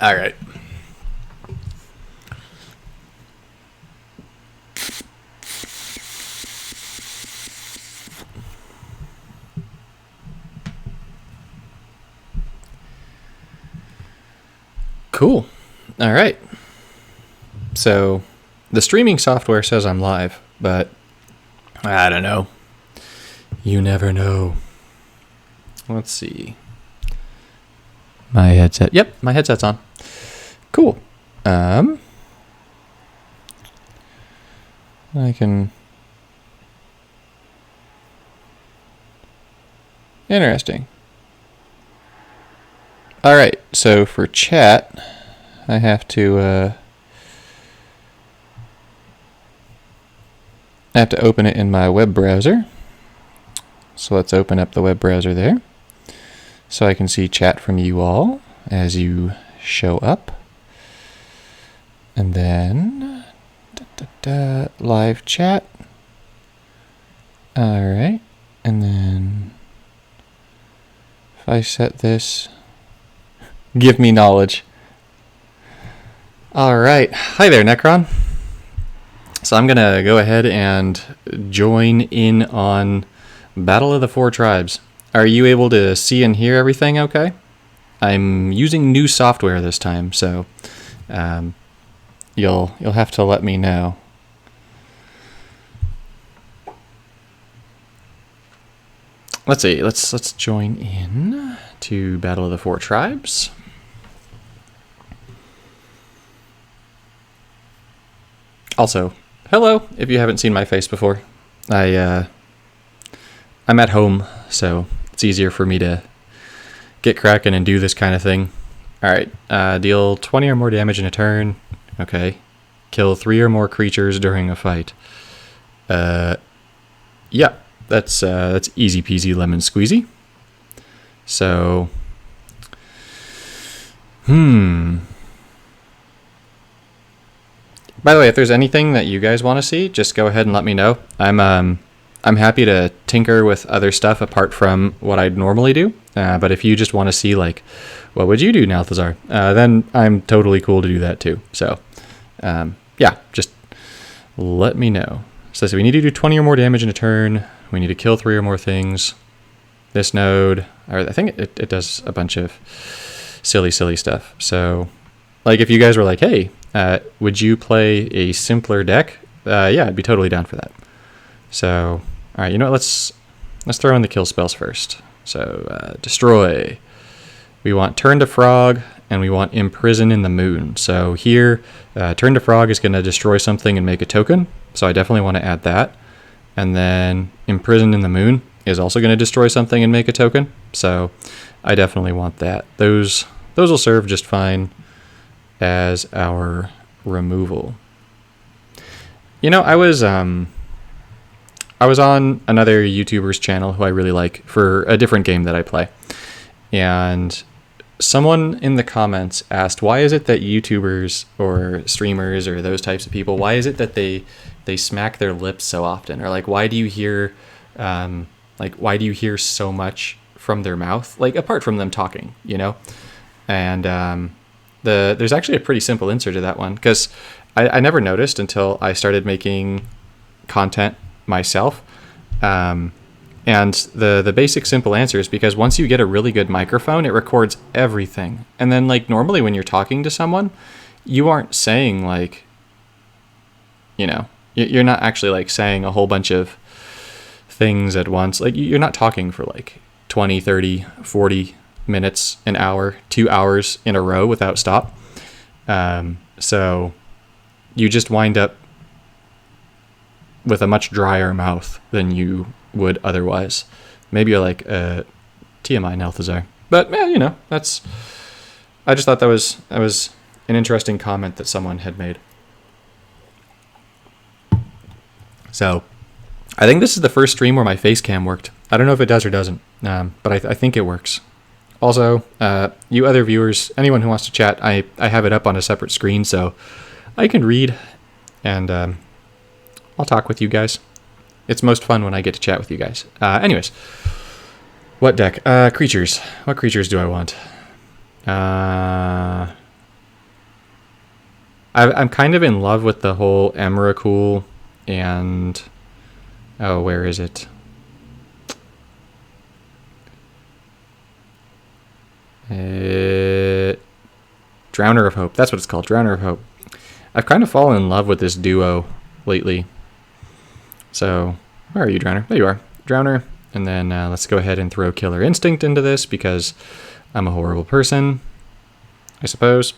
All right. Cool. All right. So the streaming software says I'm live, but I don't know. You never know. Let's see. My headset. Yep, my headset's on. Cool. I can... Interesting. All right, so for chat, I have to open it in my web browser. So let's open up the web browser there, so I can see chat from you all as you show up. And then live chat. All right, and then if I set this, give me knowledge. All right, hi there, Necron. So I'm gonna go ahead and join in on Battle of the Four Tribes. Are you able to see and hear everything okay? I'm using new software this time, so you'll have to let me know. Let's see. Let's join in to Battle of the Four Tribes. Also, hello, if you haven't seen my face before. I'm at home, so it's easier for me to get cracking and do this kind of thing. Alright, deal 20 or more damage in a turn. Okay. Kill 3 or more creatures during a fight. Yeah, that's easy peasy lemon squeezy. So, By the way, if there's anything that you guys want to see, just go ahead and let me know. I'm happy to tinker with other stuff apart from what I'd normally do. But if you just want to see, like, what would you do, Nalthazar? Then I'm totally cool to do that too. So, yeah, just let me know. So we need to do 20 or more damage in a turn. We need to kill 3 or more things. This node, or I think it does a bunch of silly stuff. So, like, if you guys were like, hey, would you play a simpler deck? Yeah, I'd be totally down for that. So, all right, you know what? Let's throw in the kill spells first. So, destroy. We want Turn to Frog, and we want Imprison in the Moon. So here, Turn to Frog is going to destroy something and make a token. So I definitely want to add that. And then Imprison in the Moon is also going to destroy something and make a token. So I definitely want that. Those will serve just fine as our removal. You know, I was on another YouTuber's channel who I really like for a different game that I play. And someone in the comments asked, why is it that YouTubers or streamers or those types of people, why is it that they smack their lips so often? Or like, why do you hear so much from their mouth? Like, apart from them talking, you know? And there's actually a pretty simple answer to that one, because I never noticed until I started making content myself. And the basic simple answer is because once you get a really good microphone, it records everything. And then, like, normally when you're talking to someone, you aren't saying, like, you know, you're not actually, like, saying a whole bunch of things at once. Like, you're not talking for, like, 20, 30, 40 minutes, an hour, 2 hours in a row without stop. So you just wind up with a much drier mouth than you would otherwise. Maybe you're like TMI Nelthazar. But yeah, you know, I just thought that was an interesting comment that someone had made. So I think this is the first stream where my face cam worked. I don't know if it does or doesn't, but I think it works. Also, you other viewers, anyone who wants to chat, I have it up on a separate screen, so I can read, and I'll talk with you guys. It's most fun when I get to chat with you guys. Anyways, what deck? Creatures. What creatures do I want? I'm kind of in love with the whole Emrakul and... Oh, where is it? Drowner of Hope. That's what it's called, Drowner of Hope. I've kind of fallen in love with this duo lately. So, where are you, Drowner? There you are. Drowner. And then let's go ahead and throw Killer Instinct into this because I'm a horrible person, I suppose.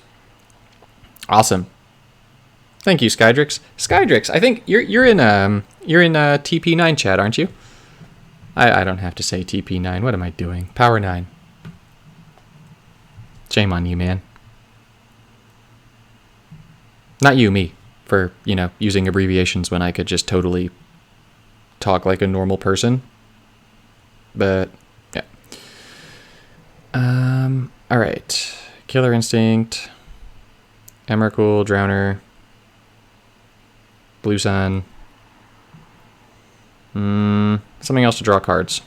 Awesome. Thank you, Skydrix. Skydrix, I think you're in TP9 chat, aren't you? I don't have to say TP9. What am I doing? Power 9. Shame on you, man. Not you, me, for, using abbreviations when I could just totally talk like a normal person. But, yeah. Alright. Killer Instinct. Emrakul, Drowner. Blue Sun. Something else to draw cards.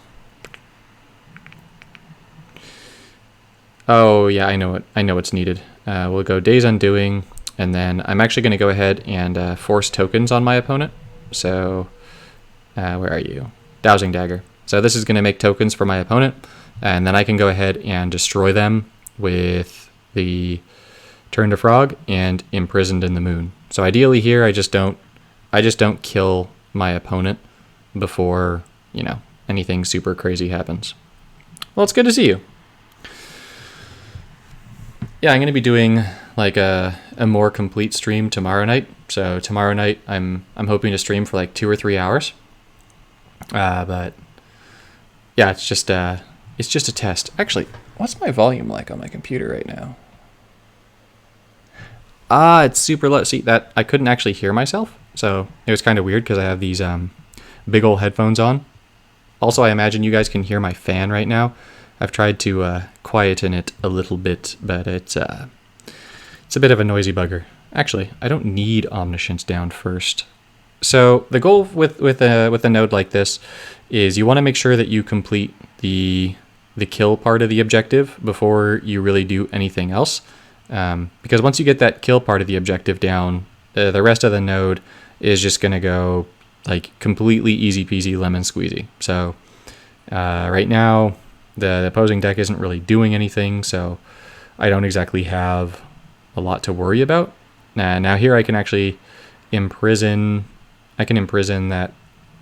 Oh, yeah, I know what's needed. We'll go Days Undoing, and then I'm actually going to go ahead and force tokens on my opponent. So, where are you? Dowsing Dagger. So this is going to make tokens for my opponent, and then I can go ahead and destroy them with the Turn to Frog and Imprisoned in the Moon. So ideally here, I just don't kill my opponent before, anything super crazy happens. Well, it's good to see you. Yeah, I'm going to be doing like a more complete stream tomorrow night. So tomorrow night, I'm hoping to stream for like 2 or 3 hours. But yeah, it's just a test. Actually, what's my volume like on my computer right now? It's super low. See, that I couldn't actually hear myself, so it was kind of weird because I have these big old headphones on. Also, I imagine you guys can hear my fan right now. I've tried to quieten it a little bit, but it's a bit of a noisy bugger. Actually, I don't need Omniscience down first. So the goal with a node like this is you want to make sure that you complete the kill part of the objective before you really do anything else. Because once you get that kill part of the objective down, the rest of the node is just going to go like completely easy peasy lemon squeezy. So right now, the opposing deck isn't really doing anything, so I don't exactly have a lot to worry about. Now here I can actually imprison that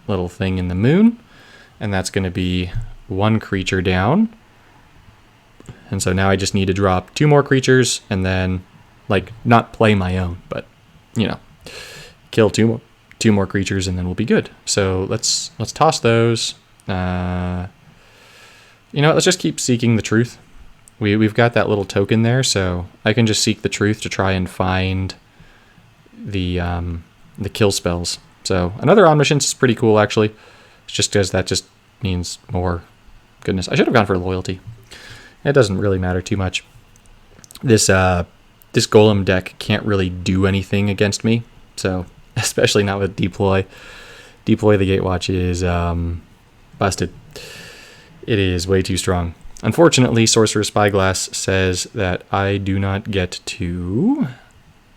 little thing in the moon, and that's going to be 1 creature down. And so now I just need to drop 2 more creatures and then, like, not play my own, but, kill 2 more creatures and then we'll be good. So let's toss those. Let's just keep seeking the truth. We've got that little token there, so I can just seek the truth to try and find the kill spells. So another Omniscience is pretty cool, actually. It's just because that just means more goodness. I should have gone for loyalty. It doesn't really matter too much. This Golem deck can't really do anything against me, so especially not with Deploy. Deploy the Gatewatch is busted. It is way too strong. Unfortunately, Sorcerer's Spyglass says that I do not get to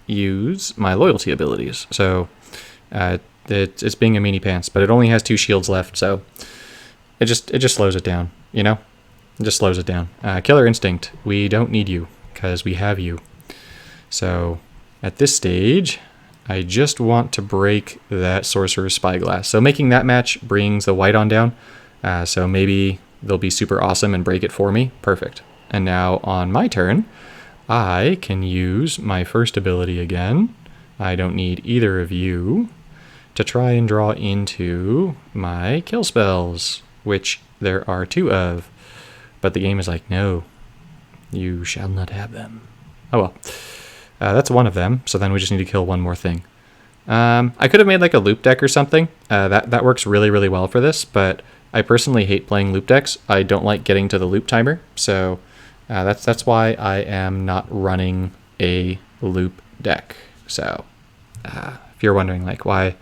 use my loyalty abilities. So it's being a meanie pants, but it only has 2 shields left, so it just slows it down, It just slows it down. Killer Instinct, we don't need you because we have you. So at this stage, I just want to break that Sorcerer's Spyglass. So making that match brings the white on down. So maybe they'll be super awesome and break it for me. Perfect. And now on my turn, I can use my first ability again. I don't need either of you to try and draw into my kill spells, which there are 2 of. But the game is like, no, you shall not have them. Oh well. That's 1 of them, so then we just need to kill 1 more thing. I could have made like a loop deck or something. That works really, really well for this, but I personally hate playing loop decks. I don't like getting to the loop timer, so that's why I am not running a loop deck. So if you're wondering, like, why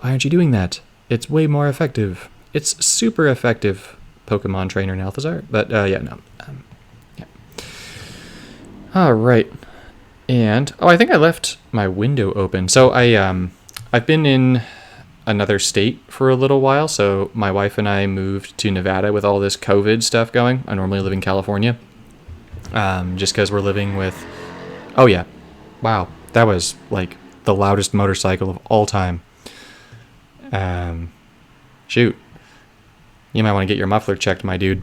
aren't you doing that? It's way more effective. It's super effective, Pokemon Trainer Nalthazar. But yeah, no. Yeah. All right. And oh, I think I left my window open. So I've been in another state for a little while. So my wife and I moved to Nevada with all this COVID stuff going. I normally live in California, just because we're living with. Oh yeah, wow, that was like the loudest motorcycle of all time. Shoot, you might want to get your muffler checked, my dude.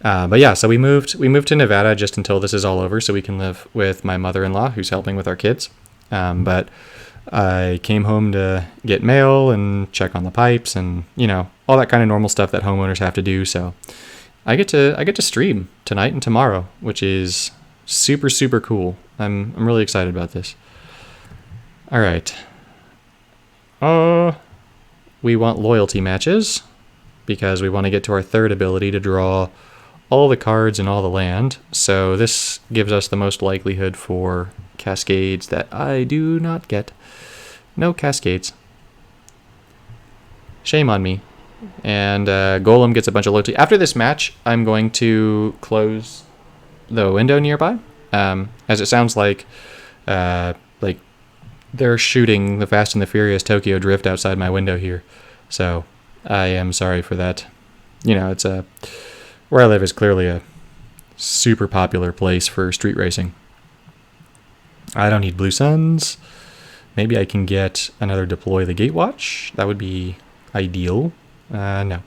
But yeah, so we moved to Nevada just until this is all over, so we can live with my mother-in-law, who's helping with our kids. But I came home to get mail and check on the pipes and all that kind of normal stuff that homeowners have to do. So I get to stream tonight and tomorrow, which is super super cool. I'm really excited about this. All right. We want loyalty matches because we want to get to our third ability to draw all the cards and all the land. So this gives us the most likelihood for cascades that I do not get. No cascades. Shame on me. And Golem gets a bunch of loyalty. After this match, I'm going to close the window nearby, as it sounds like they're shooting the Fast and the Furious Tokyo Drift outside my window here. So I am sorry for that. It's where I live is clearly a super popular place for street racing. I don't need blue suns. Maybe I can get another deploy the Gatewatch. That would be ideal. No.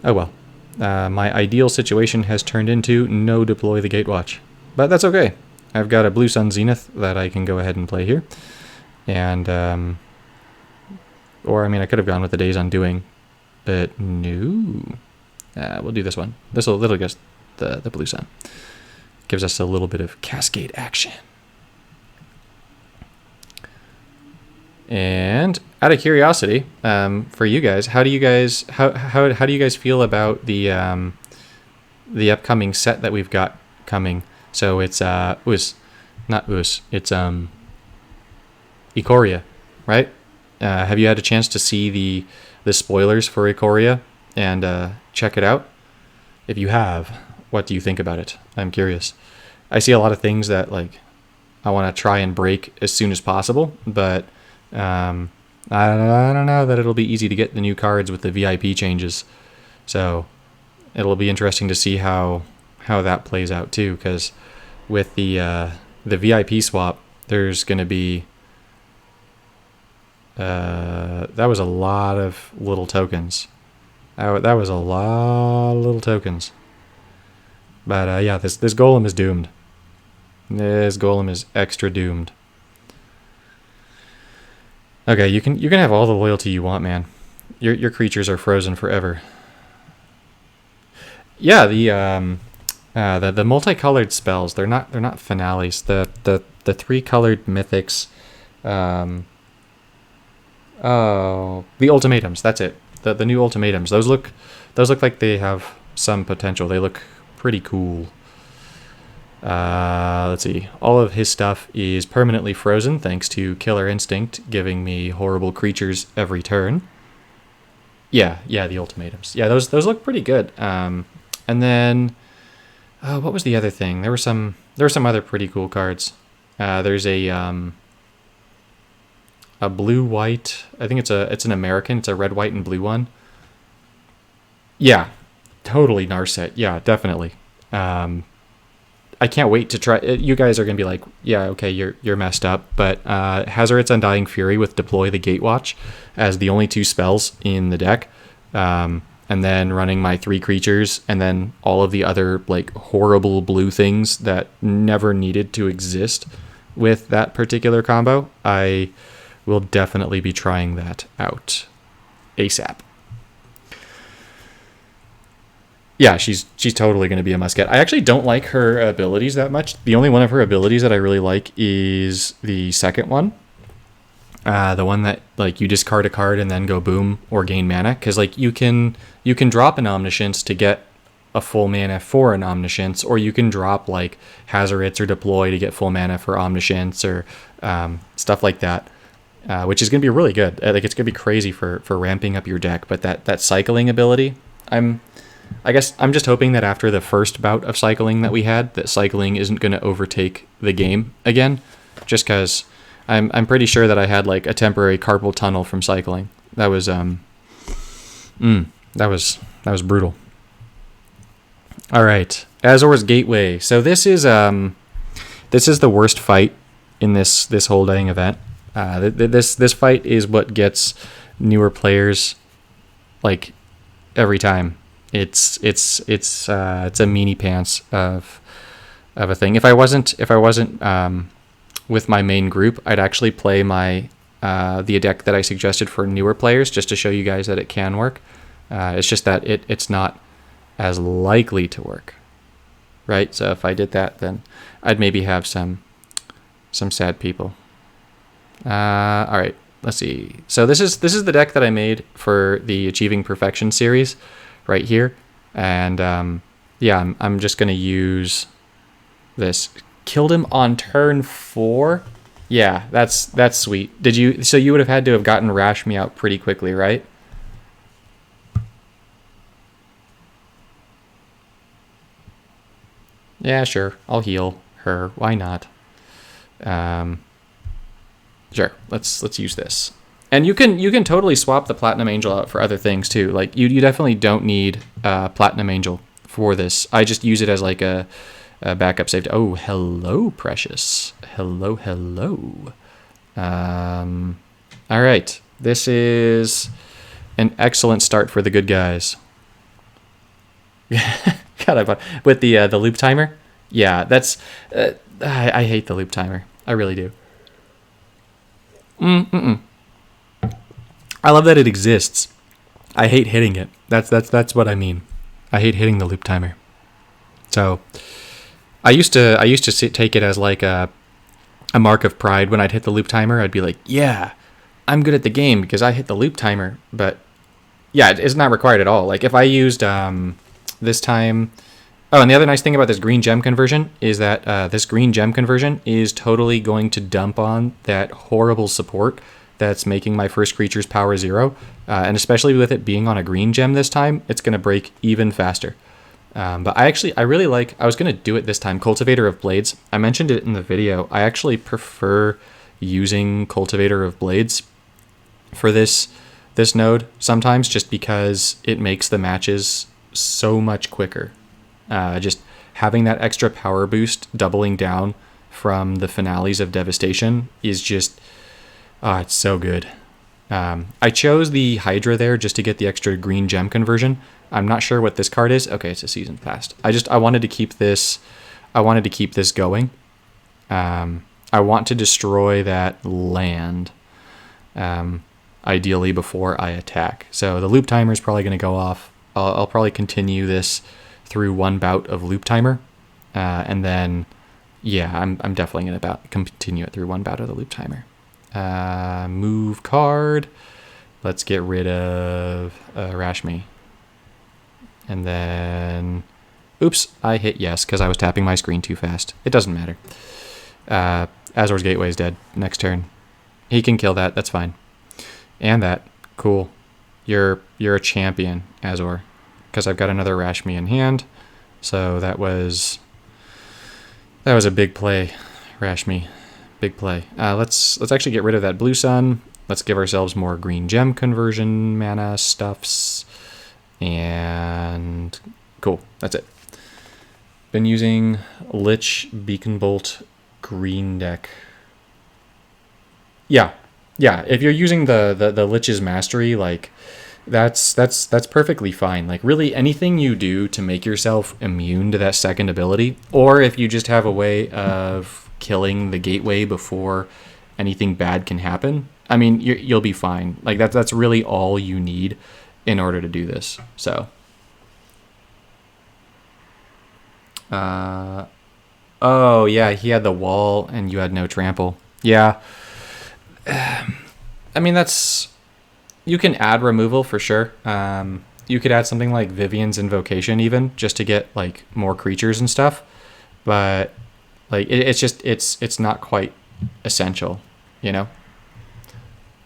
Oh well. My ideal situation has turned into no deploy the Gatewatch. But that's okay. I've got a blue sun Zenith that I can go ahead and play here. And, or I mean, I could have gone with the Days Undoing, but no. We'll do this one. This'll get us the blue sun. Gives us a little bit of cascade action. And out of curiosity, for you guys, how do you guys feel about the upcoming set that we've got coming? So it's it's Ikoria, right? Have you had a chance to see the spoilers for Ikoria and check it out? If you have, what do you think about it? I'm curious. I see a lot of things that I want to try and break as soon as possible, but I don't know that it'll be easy to get the new cards with the VIP changes. So it'll be interesting to see how that plays out too, because with the VIP swap, there's going to be that was a lot of little tokens. That was a lot of little tokens. But yeah, this golem is doomed. This golem is extra doomed. Okay, you can have all the loyalty you want, man. Your creatures are frozen forever. Yeah, the multicolored spells, they're not finales. The three colored mythics. Oh, the ultimatums. That's it. The new ultimatums. Those look like they have some potential. They look pretty cool. Let's see. All of his stuff is permanently frozen thanks to Killer Instinct giving me horrible creatures every turn. Yeah, the ultimatums. Yeah, those look pretty good. And then, what was the other thing? There were some other pretty cool cards. There's a blue-white. I think it's an American. It's a red, white, and blue one. Yeah, totally Narset. Yeah, definitely. I can't wait to try. You guys are gonna be like, yeah, okay, you're messed up. But Hazoret's Undying Fury with Deploy the Gatewatch as the only two spells in the deck, and then running my 3 creatures, and then all of the other horrible blue things that never needed to exist with that particular combo. I will definitely be trying that out ASAP. Yeah, she's totally going to be a must-get. I actually don't like her abilities that much. The only one of her abilities that I really like is the second one. The one that you discard a card and then go boom or gain mana. Because you can drop an Omniscience to get a full mana for an Omniscience, or you can drop Hazoret's or Deploy to get full mana for Omniscience or stuff like that. Which is going to be really good. It's going to be crazy for ramping up your deck. But that cycling ability, I'm I guess I'm just hoping that after the first bout of cycling that we had, that cycling isn't going to overtake the game again, just because I'm pretty sure that I had like a temporary carpal tunnel from cycling. That was that was brutal. All right, Azor's Gateway. So this is the worst fight in this whole dang event. This fight is what gets newer players like every time. It's a meanie pants of a thing. If I wasn't with my main group, I'd actually play the deck that I suggested for newer players just to show you guys that it can work. It's just that it's not as likely to work, right? So if I did that, then I'd maybe have some sad people. All right, let's see. So this is the deck that I made for the Achieving Perfection series, right here, and yeah, I'm just gonna use this. Killed him on turn 4. Yeah, that's sweet. So you would have had to have gotten Rashmi out pretty quickly, right? Yeah, sure. I'll heal her. Why not? Sure. Let's use this. And you can totally swap the Platinum Angel out for other things too. Like you definitely don't need Platinum Angel for this. I just use it as like a backup save. Oh, hello, Precious. Hello. All right. This is an excellent start for the good guys. God, with the loop timer. Yeah, that's. I hate the loop timer. I really do. I love that it exists. I hate hitting it. That's what I mean. I hate hitting the loop timer. So, I used to take it as like a mark of pride when I'd hit the loop timer. I'd be like, yeah, I'm good at the game because I hit the loop timer. But yeah, it's not required at all. Like if I used this time. Oh, and the other nice thing about this green gem conversion is that this green gem conversion is totally going to dump on that horrible support that's making my first creature's power 0. And especially with it being on a green gem this time, it's going to break even faster. But I really like, I was going to do it this time, Cultivator of Blades. I mentioned it in the video. I actually prefer using Cultivator of Blades for this node sometimes just because it makes the matches so much quicker. Just having that extra power boost doubling down from the finales of Devastation is just, it's so good. I chose the Hydra there just to get the extra green gem conversion. I'm not sure what this card is. Okay, it's a season past. I wanted to keep this. I wanted to keep this going. I want to destroy that land, ideally before I attack. So the loop timer is probably going to go off. I'll probably continue this through one bout of loop timer, and then yeah, I'm definitely going to continue it through one bout of the loop timer. Move card. Let's get rid of Rashmi. And then, oops, I hit yes because I was tapping my screen too fast. It doesn't matter. Azor's Gateway is dead. Next turn, he can kill that. That's fine. And that, cool. You're a champion, Azor, because I've got another Rashmi in hand. So that was a big play, Rashmi. Big play. Let's actually get rid of that blue sun. Let's give ourselves more green gem conversion mana stuffs. And cool. That's it. Been using Lich Beacon Bolt green deck. Yeah. If you're using the Lich's Mastery, like that's perfectly fine. Like really anything you do to make yourself immune to that second ability, or if you just have a way of killing the gateway before anything bad can happen, I mean, you'll be fine. Like that's really all you need in order to do this. So oh yeah, he had the wall and you had no trample. Yeah. I mean, you can add removal for sure. You could add something like Vivian's Invocation even just to get like more creatures and stuff, but like it's not quite essential, you know.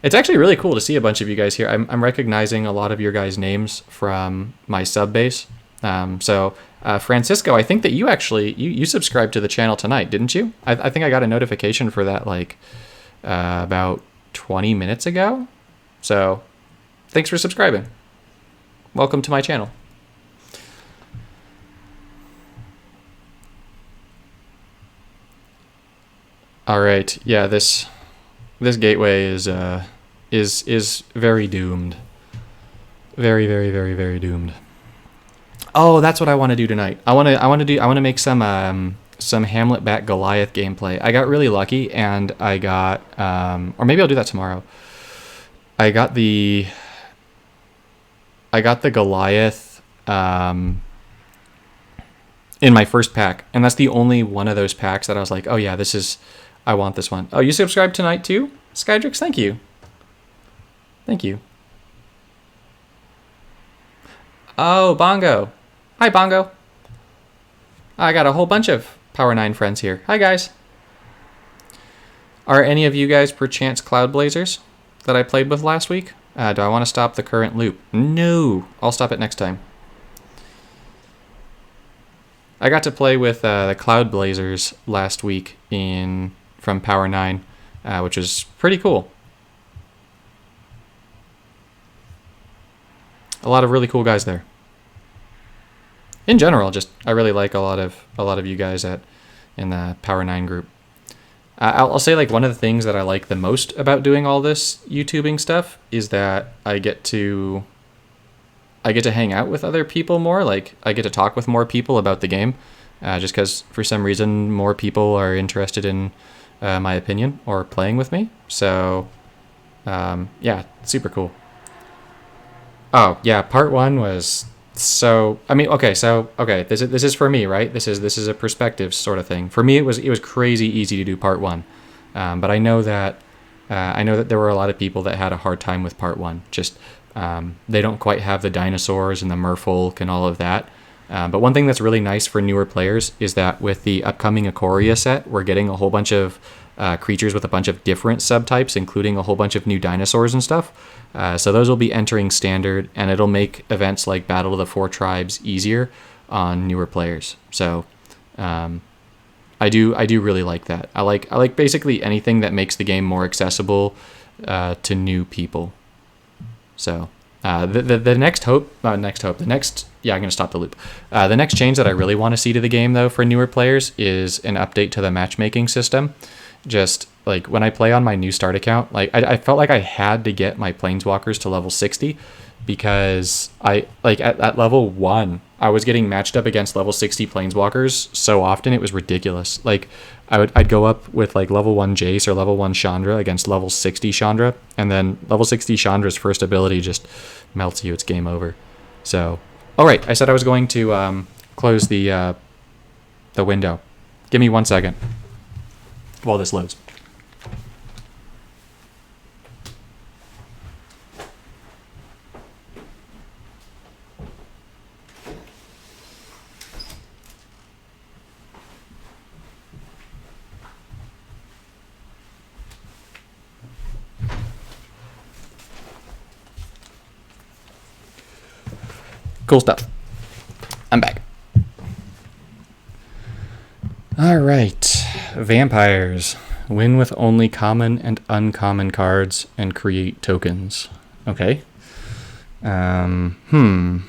It's actually really cool to see a bunch of you guys here. I'm recognizing a lot of your guys' names from my sub base. Francisco, I think that you actually you subscribed to the channel tonight, didn't you? I think I got a notification for that like about 20 minutes ago. So thanks for subscribing. Welcome to my channel. All right, yeah, this gateway is very doomed. Very, very, very, very doomed. Oh, that's what I want to do tonight. I want to make some Hamlet back Goliath gameplay. I got really lucky and I got or maybe I'll do that tomorrow. I got the Goliath in my first pack, and that's the only one of those packs that I was like, "Oh yeah, I want this one." Oh, you subscribed tonight too? Skydrix, thank you. Thank you. Oh, Bongo. Hi, Bongo. I got a whole bunch of Power 9 friends here. Hi, guys. Are any of you guys perchance Cloud Blazers that I played with last week? Do I want to stop the current loop? No. I'll stop it next time. I got to play with the Cloud Blazers last week from Power 9, which was pretty cool. A lot of really cool guys there. In general, I really like a lot of you guys in the Power 9 group. I'll say like one of the things that I like the most about doing all this YouTubing stuff is that I get to hang out with other people more. Like I get to talk with more people about the game, just because for some reason more people are interested in my opinion or playing with me. So yeah, super cool. Oh yeah, part 1 was so. I mean, okay, this is for me, right? This is a perspective sort of thing. For me, it was crazy easy to do part 1, but I know that there were a lot of people that had a hard time with part 1. Just they don't quite have the dinosaurs and the merfolk and all of that. But one thing that's really nice for newer players is that with the upcoming Ikoria set, we're getting a whole bunch of creatures with a bunch of different subtypes, including a whole bunch of new dinosaurs and stuff. So those will be entering standard, and it'll make events like Battle of the Four Tribes easier on newer players. So I do really like that. I like basically anything that makes the game more accessible to new people. So the next I'm going to stop the loop. The next change that I really want to see to the game, though, for newer players is an update to the matchmaking system. Just like when I play on my new start account, like I felt like I had to get my planeswalkers to level 60 because at level 1 I was getting matched up against level 60 planeswalkers so often it was ridiculous. Like I'd go up with like level 1 Jace or level 1 Chandra against level 60 Chandra, and then level 60 Chandra's first ability just melts you. It's game over. So, all right, I said I was going to close the window. Give me 1 second while this loads. Cool stuff. I'm back. All right. Vampires. Win with only common and uncommon cards and create tokens. Okay. Common and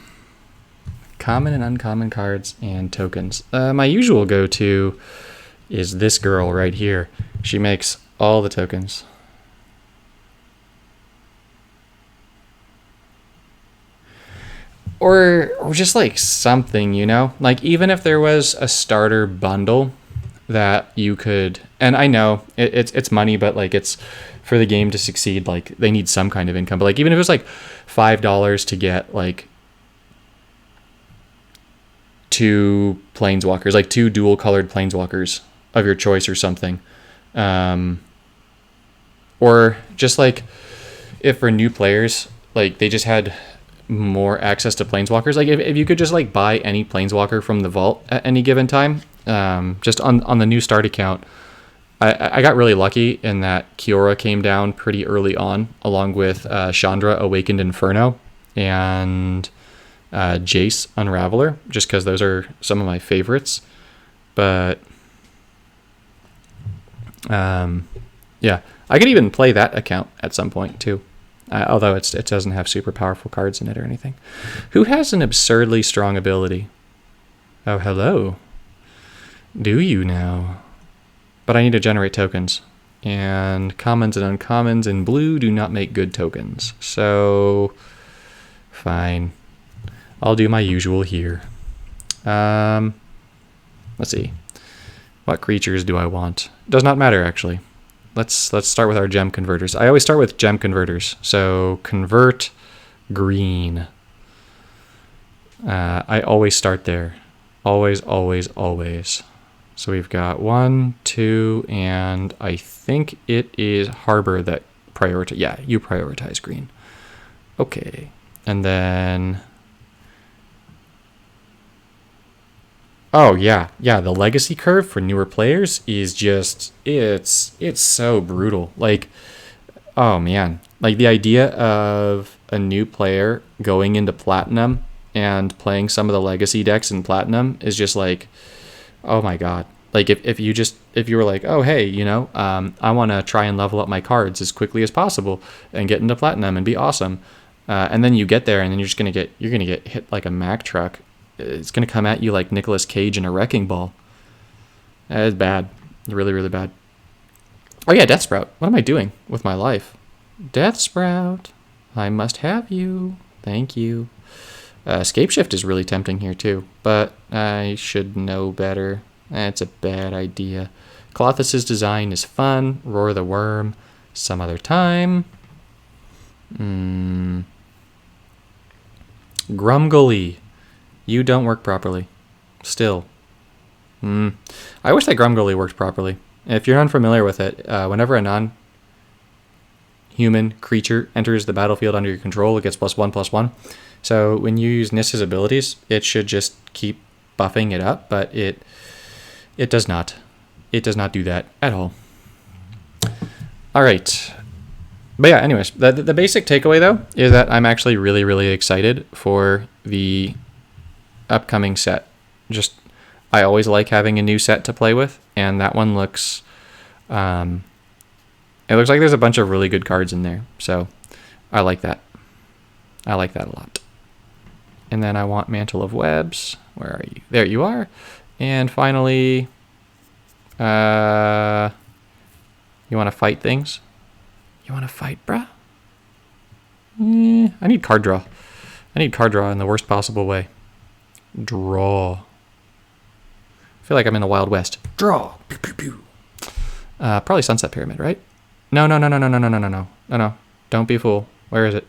uncommon cards and tokens. My usual go-to is this girl right here. She makes all the tokens. Or just like something, you know? Like even if there was a starter bundle that you could, and I know it's money, but like it's for the game to succeed, like they need some kind of income. But like even if it was like $5 to get like 2 planeswalkers, like 2 dual colored planeswalkers of your choice or something. Or just like if for new players, like they just had more access to planeswalkers. Like if you could just like buy any planeswalker from the vault at any given time, just on the new start account, I got really lucky in that Kiora came down pretty early on, along with Chandra Awakened Inferno, and Jace Unraveler, just because those are some of my favorites. But yeah, I could even play that account at some point too. Although it doesn't have super powerful cards in it or anything. Who has an absurdly strong ability? Oh, hello. Do you now? But I need to generate tokens. And commons and uncommons in blue do not make good tokens. So, fine. I'll do my usual here. Let's see. What creatures do I want? Does not matter, actually. Let's start with our gem converters. I always start with gem converters. So, convert green. I always start there. Always, always, always. So we've got 1, 2, and I think it is Harbor that prioritize. Yeah, you prioritize green. Okay. And then... Oh, yeah. Yeah, the legacy curve for newer players is just... It's so brutal. Like, oh, man. Like, the idea of a new player going into Platinum and playing some of the legacy decks in Platinum is just like... Oh my god. Like if you were like, oh hey, you know, I want to try and level up my cards as quickly as possible and get into Platinum and be awesome, and then you get there and then you're gonna get hit like a Mack truck. It's gonna come at you like Nicolas Cage in a wrecking ball. It's bad, really really bad. Oh yeah, Death Sprout. What am I doing with my life? Death Sprout, I must have you. Thank you. Scape Shift is really tempting here too, but I should know better. It's a bad idea. Colossus's design is fun. Roar the Worm, some other time. Grumgully, you don't work properly. Still. I wish that Grumgully worked properly. If you're unfamiliar with it, whenever a non-human creature enters the battlefield under your control, it gets +1/+1. So when you use Nissa's abilities, it should just keep buffing it up, but it does not. It does not do that at all. All right. But yeah, anyways, the basic takeaway, though, is that I'm actually really, really excited for the upcoming set. Just, I always like having a new set to play with, and that one looks... it looks like there's a bunch of really good cards in there, so I like that. I like that a lot. And then I want Mantle of Webs. Where are you? There you are. And finally, you want to fight things? You want to fight, bruh? I need card draw. I need card draw in the worst possible way. Draw. I feel like I'm in the Wild West. Draw. Pew, pew, pew. Probably Sunset Pyramid, right? No. No. Don't be a fool. Where is it?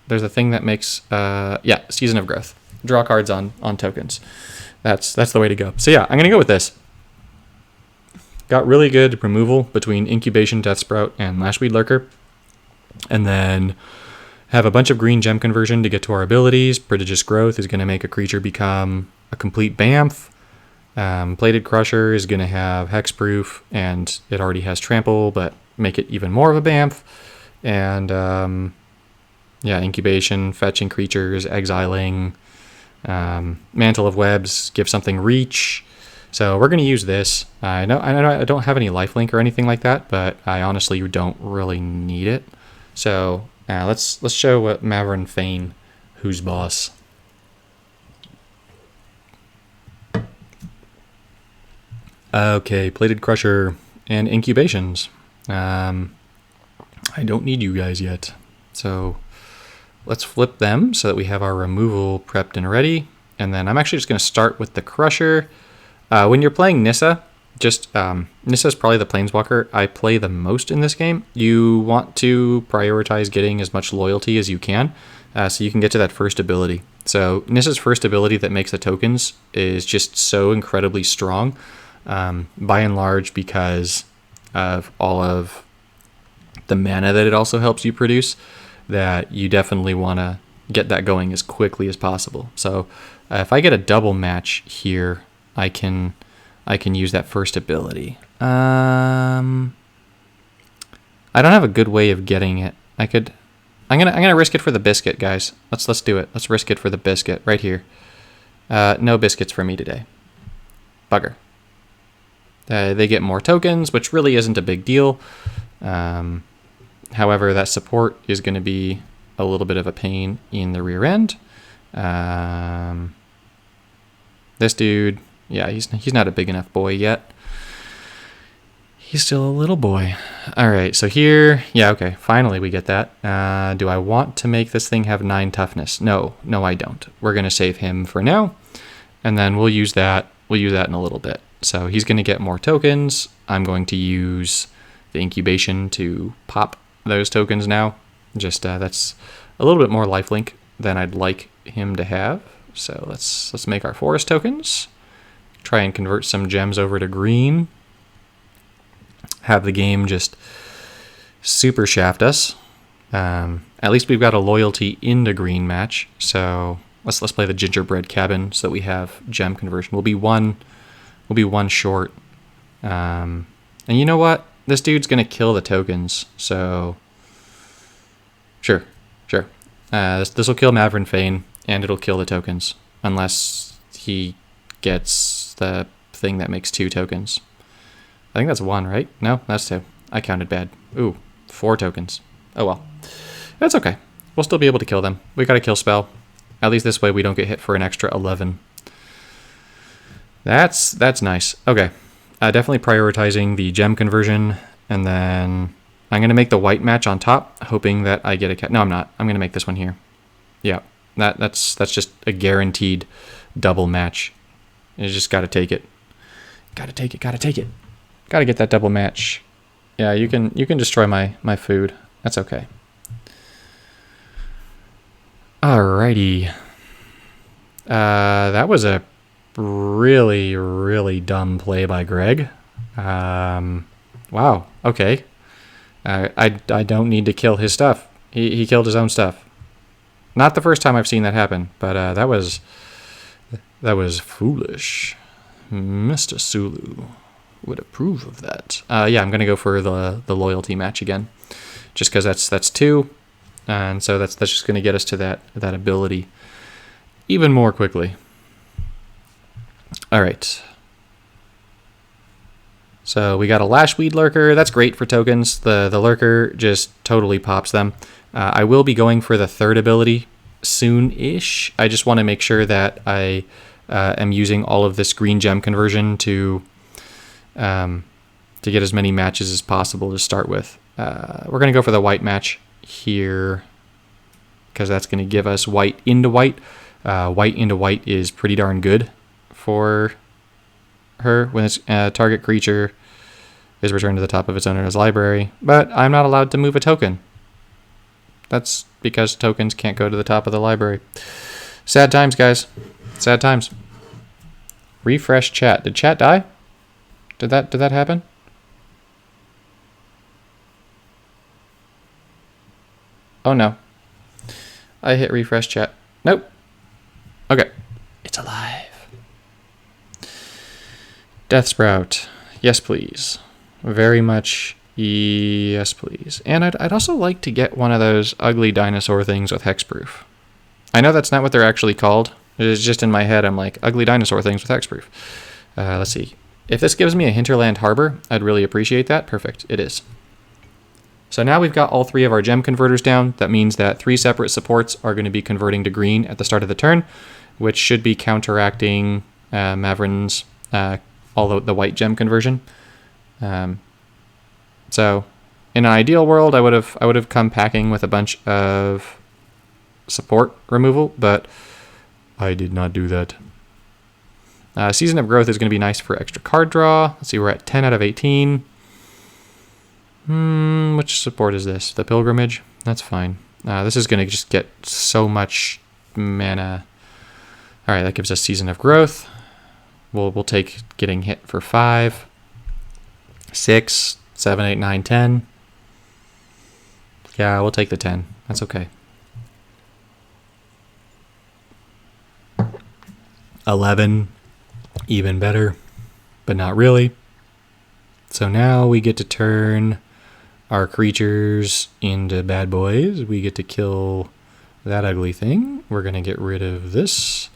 There's a thing that makes, yeah, Season of Growth. Draw cards on tokens. That's the way to go. So yeah, I'm going to go with this. Got really good removal between Incubation, Death Sprout, and Lashweed Lurker. And then have a bunch of green gem conversion to get to our abilities. Prodigious Growth is going to make a creature become a complete Bamf. Plated Crusher is going to have Hexproof, and it already has Trample, but make it even more of a Bamf. And... yeah, Incubation, fetching creatures, exiling, Mantle of Webs, give something reach. So we're going to use this. I know I don't have any lifelink or anything like that, but I honestly don't really need it. So let's show what Maverick Fane, who's boss. Okay, Plated Crusher and Incubations. I don't need you guys yet, so... Let's flip them so that we have our removal prepped and ready. And then I'm actually just going to start with the Crusher. When you're playing Nissa, Nissa is probably the Planeswalker I play the most in this game. You want to prioritize getting as much loyalty as you can so you can get to that first ability. So Nissa's first ability that makes the tokens is just so incredibly strong, by and large because of all of the mana that it also helps you produce, that you definitely want to get that going as quickly as possible. So if I get a double match here, I can use that first ability. I don't have a good way of getting it. I could I'm gonna risk it for the biscuit, guys. Let's do it. Let's risk it for the biscuit right here. No biscuits for me today. Bugger. They get more tokens, which really isn't a big deal. However, that support is going to be a little bit of a pain in the rear end. This dude, yeah, he's not a big enough boy yet. He's still a little boy. All right, so here, yeah, okay, finally we get that. Do I want to make this thing have 9 toughness? No, I don't. We're going to save him for now, and then we'll use that. We'll use that in a little bit. So he's going to get more tokens. I'm going to use the incubation to pop those tokens now. Just that's a little bit more lifelink than I'd like him to have. So let's make our forest tokens. Try and convert some gems over to green. Have the game just super shaft us. At least we've got a loyalty in the green match. So let's play the gingerbread cabin so that we have gem conversion. We'll be one short. And you know what? This dude's gonna kill the tokens. So sure. This will kill Maverick Fane, and it'll kill the tokens unless he gets the thing that makes 2 tokens. I think that's 1, right? No, that's 2. I counted bad. Ooh, 4 tokens. Oh well. That's okay. We'll still be able to kill them. We got a kill spell. At least this way we don't get hit for an extra 11. That's nice. Okay. Definitely prioritizing the gem conversion, and then I'm going to make the white match on top, hoping that I get a cat. No, I'm not. I'm going to make this one here. Yeah, that's just a guaranteed double match. You just got to take it. Got to take it. Got to get that double match. Yeah, you can destroy my food. That's okay. Alrighty. That was a really, really dumb play by Greg. Wow. Okay. I don't need to kill his stuff. He killed his own stuff. Not the first time I've seen that happen, but that was foolish. Mr. Sulu would approve of that. Yeah, I'm gonna go for the loyalty match again, just because that's 2, and so that's just gonna get us to that ability even more quickly. All right. So we got a Lashweed Lurker. That's great for tokens. The Lurker just totally pops them. I will be going for the 3rd ability soon-ish. I just want to make sure that I am using all of this green gem conversion to get as many matches as possible to start with. We're going to go for the white match here because that's going to give us white into white. White into white is pretty darn good for her when its target creature is returned to the top of its owner's library, but I'm not allowed to move a token. That's because tokens can't go to the top of the library. Sad times, guys. Sad times. Refresh chat. Did chat die? Did that happen? Oh no. I hit refresh chat. Nope. Okay. It's alive. Death Sprout. Yes, please. Very much yes, please. And I'd also like to get one of those ugly dinosaur things with hexproof. I know that's not what they're actually called. It's just in my head, I'm like, ugly dinosaur things with hexproof. Let's see. If this gives me a Hinterland Harbor, I'd really appreciate that. Perfect. It is. So now we've got all 3 of our gem converters down. That means that 3 separate supports are going to be converting to green at the start of the turn, which should be counteracting Mavrin's all the white gem conversion. So in an ideal world, I would have come packing with a bunch of support removal, but I did not do that. Season of Growth is going to be nice for extra card draw. Let's see, we're at 10 out of 18. Which support is this? The Pilgrimage? That's fine. This is going to just get so much mana. All right, that gives us Season of Growth. We'll take getting hit for 5, 6, 7, 8, 9, 10. Yeah, we'll take the 10. That's okay. 11, even better, but not really. So now we get to turn our creatures into bad boys. We get to kill that ugly thing. We're going to get rid of this.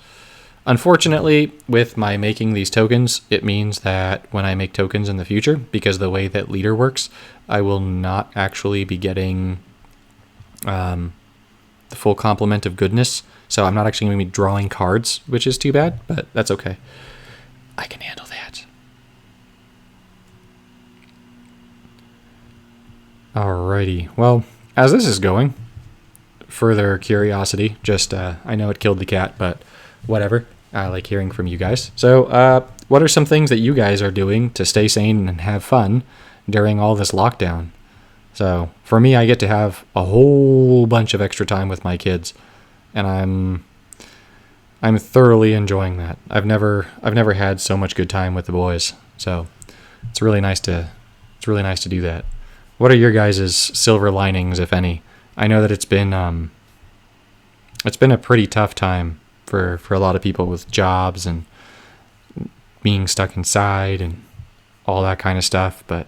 Unfortunately, with my making these tokens, it means that when I make tokens in the future, because the way that leader works, I will not actually be getting the full complement of goodness. So I'm not actually going to be drawing cards, which is too bad, but that's okay. I can handle that. Alrighty. Well, as this is going, further curiosity, just I know it killed the cat, but whatever. I like hearing from you guys. So what are some things that you guys are doing to stay sane and have fun during all this lockdown? So for me, I get to have a whole bunch of extra time with my kids, and I'm thoroughly enjoying that. I've never had so much good time with the boys. So it's really nice to do that. What are your guys' silver linings, if any? I know that it's been a pretty tough time for a lot of people with jobs and being stuck inside and all that kind of stuff, but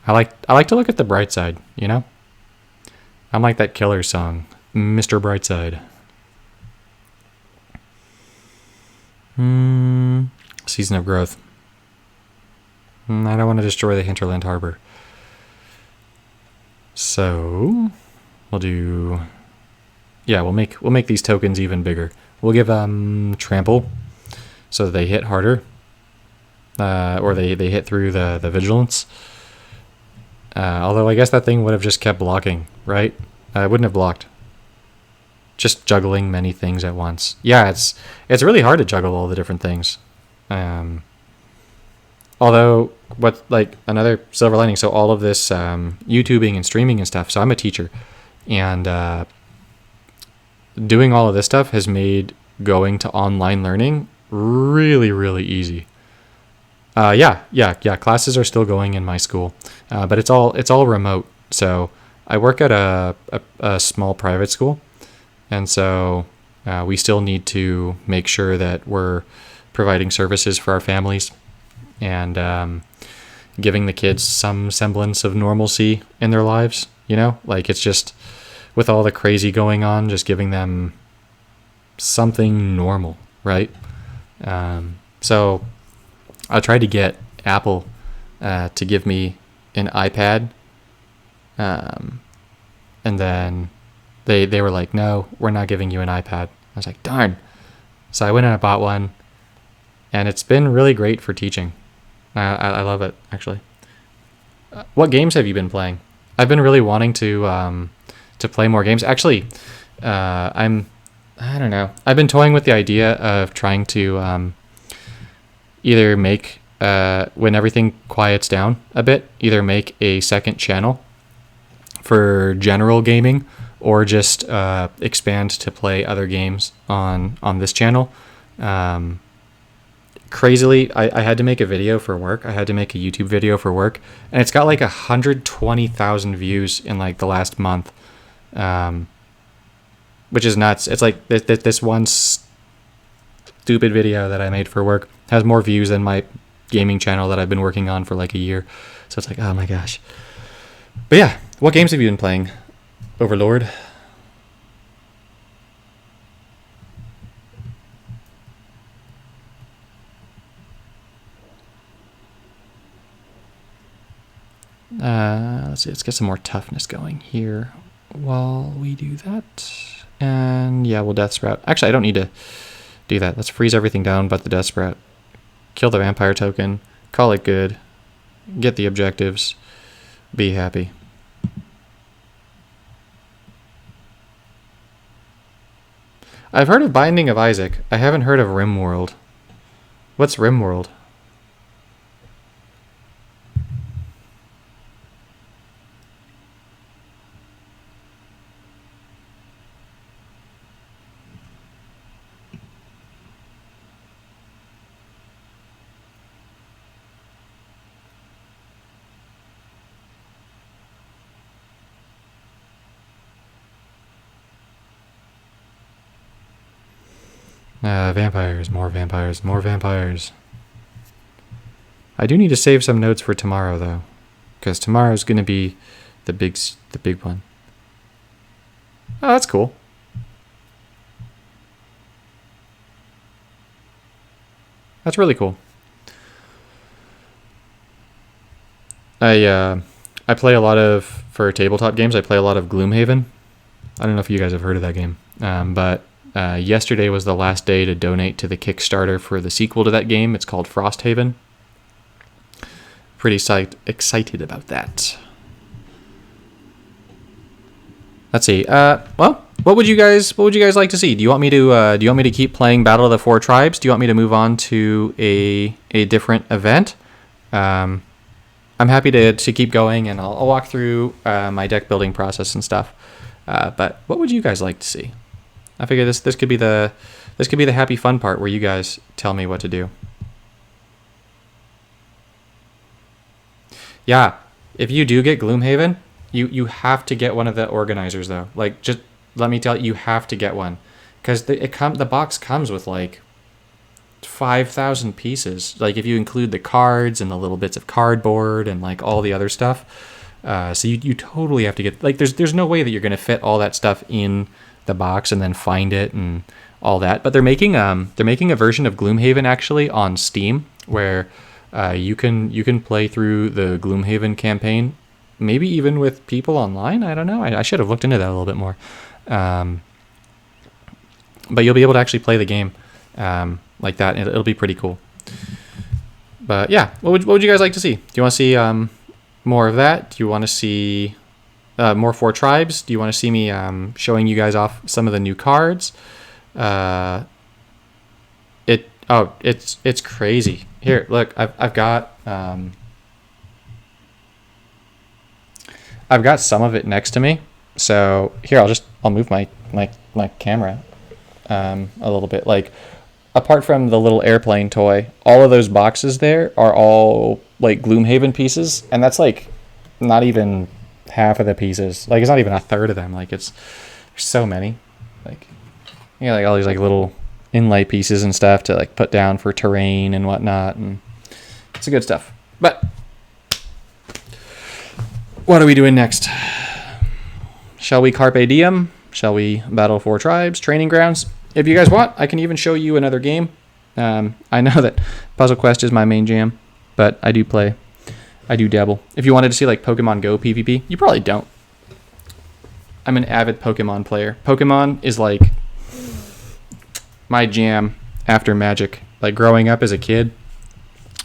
I like to look at the bright side, you know? I'm like that Killer song, Mr. Brightside. Season of Growth. I don't want to destroy the Hinterland Harbor. So we'll do, yeah, we'll make these tokens even bigger. We'll give trample so that they hit harder, or they hit through the vigilance. Although I guess that thing would have just kept blocking, right? It wouldn't have blocked. Just juggling many things at once. Yeah, it's really hard to juggle all the different things. Although, what, like, another silver lining, so all of this YouTubing and streaming and stuff, so I'm a teacher, and doing all of this stuff has made going to online learning really, really easy. Yeah, classes are still going in my school, but it's all remote. So I work at a small private school, and so we still need to make sure that we're providing services for our families and giving the kids some semblance of normalcy in their lives. You know, like, it's just, with all the crazy going on, just giving them something normal, right? So I tried to get Apple to give me an iPad, and then they were like, no, we're not giving you an iPad. I was like, darn. So I went and I bought one, and it's been really great for teaching. I love it, actually. What games have you been playing? I've been really wanting to play more games. Actually, I don't know. I've been toying with the idea of trying to either make, when everything quiets down a bit, either make a second channel for general gaming, or just expand to play other games on this channel. Crazily, I had to make a video for work. I had to make a YouTube video for work, and it's got like 120,000 views in like the last month, which is nuts. It's like this one stupid video that I made for work has more views than my gaming channel that I've been working on for like a year. So it's like, oh my gosh. But yeah, what games have you been playing, Overlord? Let's see, let's get some more toughness going here while we do that. And yeah, we'll Death Sprout. Actually, I don't need to do that. Let's freeze everything down but the Death Sprout. Kill the vampire token. Call it good. Get the objectives. Be happy. I've heard of Binding of Isaac. I haven't heard of RimWorld. What's RimWorld? Vampires, more vampires, more vampires. I do need to save some notes for tomorrow, though, because tomorrow's going to be the big one. Oh, that's cool. That's really cool. I play a lot of, for tabletop games, I play a lot of Gloomhaven. I don't know if you guys have heard of that game, but yesterday was the last day to donate to the Kickstarter for the sequel to that game. It's called Frosthaven. Pretty excited about that. Let's see. Well, what would you guys like to see? Do you want me to keep playing Battle of the Four Tribes? Do you want me to move on to a different event? I'm happy to keep going, and I'll walk through my deck building process and stuff. But what would you guys like to see? I figure this could be the happy fun part where you guys tell me what to do. Yeah, if you do get Gloomhaven, you have to get one of the organizers though. Like, just let me tell you, you have to get one, because the box comes with like 5,000 pieces. Like, if you include the cards and the little bits of cardboard and like all the other stuff, so you totally have to get, like, there's no way that you're gonna fit all that stuff in the box and then find it and all that. But they're making a version of Gloomhaven actually on Steam where you can play through the Gloomhaven campaign, maybe even with people online. I don't know. I should have looked into that a little bit more. But you'll be able to actually play the game like that. It'll be pretty cool. But yeah, what would you guys like to see? Do you want to see more of that? Do you want to see more Four Tribes? Do you want to see me showing you guys off some of the new cards? It's crazy. Here, look, I've got some of it next to me. So here, I'll move my camera a little bit. Like, apart from the little airplane toy, all of those boxes there are all like Gloomhaven pieces, and that's like not even half of the pieces. Like, it's not even a third of them. Like, there's so many. Like, like all these like little inlay pieces and stuff to like put down for terrain and whatnot, and it's good stuff. But what are we doing next? Shall we Carpe Diem? Shall we Battle Four Tribes? Training Grounds? If you guys want, I can even show you another game. I know that Puzzle Quest is my main jam, but I do dabble. If you wanted to see like Pokemon Go PvP, you probably don't. I'm an avid Pokemon player. Pokemon is like my jam after Magic. Like, growing up as a kid,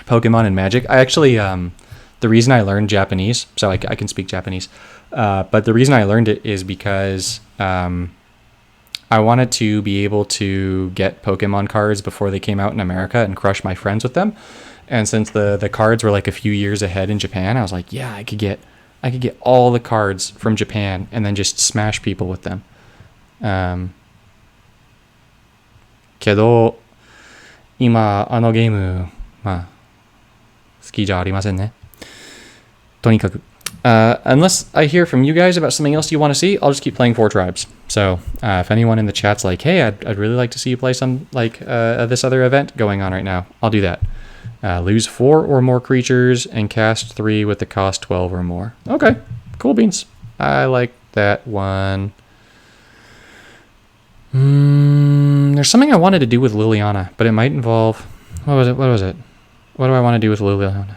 Pokemon and Magic. I actually, the reason I learned Japanese, so I can speak Japanese, but the reason I learned it is because I wanted to be able to get Pokemon cards before they came out in America and crush my friends with them. And since the cards were like a few years ahead in Japan, I was like, yeah, I could get all the cards from Japan and then just smash people with them. けど今あのゲームまあ好きじゃありませんね。とにかく unless I hear from you guys about something else you want to see, I'll just keep playing Four Tribes. So if anyone in the chat's like, hey, I'd really like to see you play some like this other event going on right now, I'll do that. Lose 4 or more creatures and cast 3 with the cost 12 or more. Okay, cool beans. I like that one. There's something I wanted to do with Liliana, but it might involve... What was it? What do I want to do with Liliana?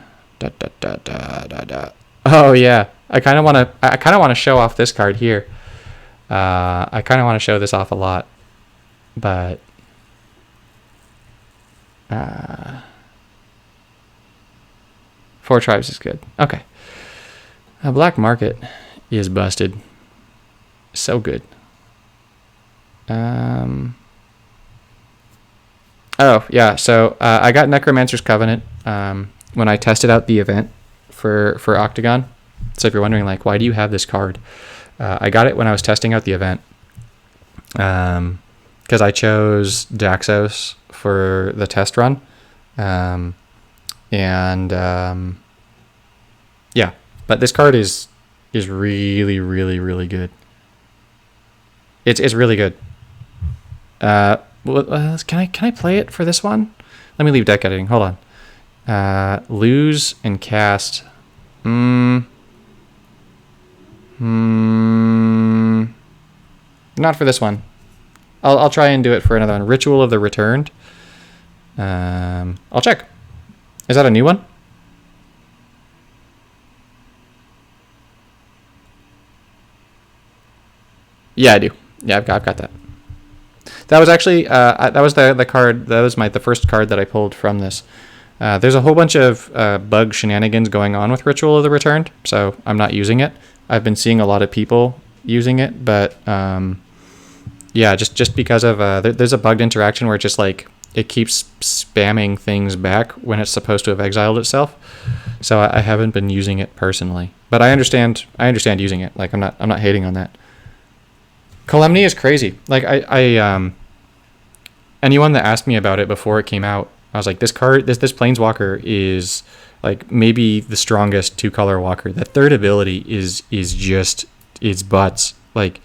Oh yeah, I kind of want to show off this card here. I kind of want to show this off a lot, but Four Tribes is good. Okay, Black Market is busted. So good. Oh yeah, so I got Necromancer's Covenant when I tested out the event for Octagon. So if you're wondering, like, why do you have this card? I got it when I was testing out the event because I chose Daxos for the test run. Yeah, but this card is really, really, really good. It's really good. Can I play it for this one? Let me leave deck editing. Hold on. Lose and cast. Not for this one. I'll try and do it for another one. Ritual of the Returned. I'll check. Is that a new one? Yeah, I do. Yeah, I've got that. That was actually that was the card. That was the first card that I pulled from this. There's a whole bunch of bug shenanigans going on with Ritual of the Returned, so I'm not using it. I've been seeing a lot of people using it, but yeah, just because of there's a bugged interaction where it just like it keeps spamming things back when it's supposed to have exiled itself. So I haven't been using it personally, but I understand using it. Like I'm not hating on that. Calamity is crazy. Like I anyone that asked me about it before it came out, I was like, this Planeswalker is like maybe the strongest 2-color walker. That third ability is just it's butts. Like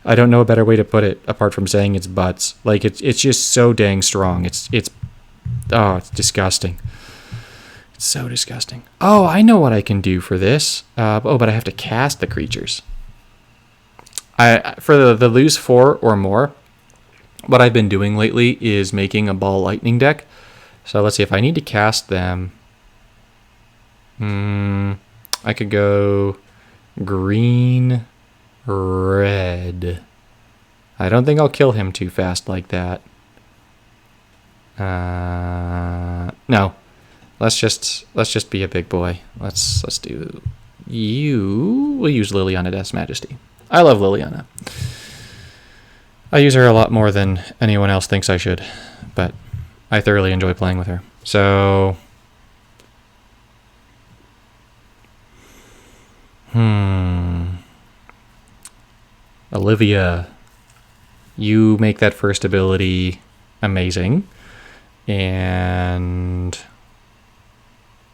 I don't know a better way to put it apart from saying it's butts. Like it's just so dang strong. It's disgusting. It's so disgusting. Oh, I know what I can do for this. But I have to cast the creatures. For the lose 4 or more, what I've been doing lately is making a ball lightning deck. So let's see, if I need to cast them, I could go green, red. I don't think I'll kill him too fast like that. No, let's just be a big boy. Let's do you. We'll use Liliana Death's Majesty. I love Liliana. I use her a lot more than anyone else thinks I should, but I thoroughly enjoy playing with her. So, Olivia, you make that first ability amazing, and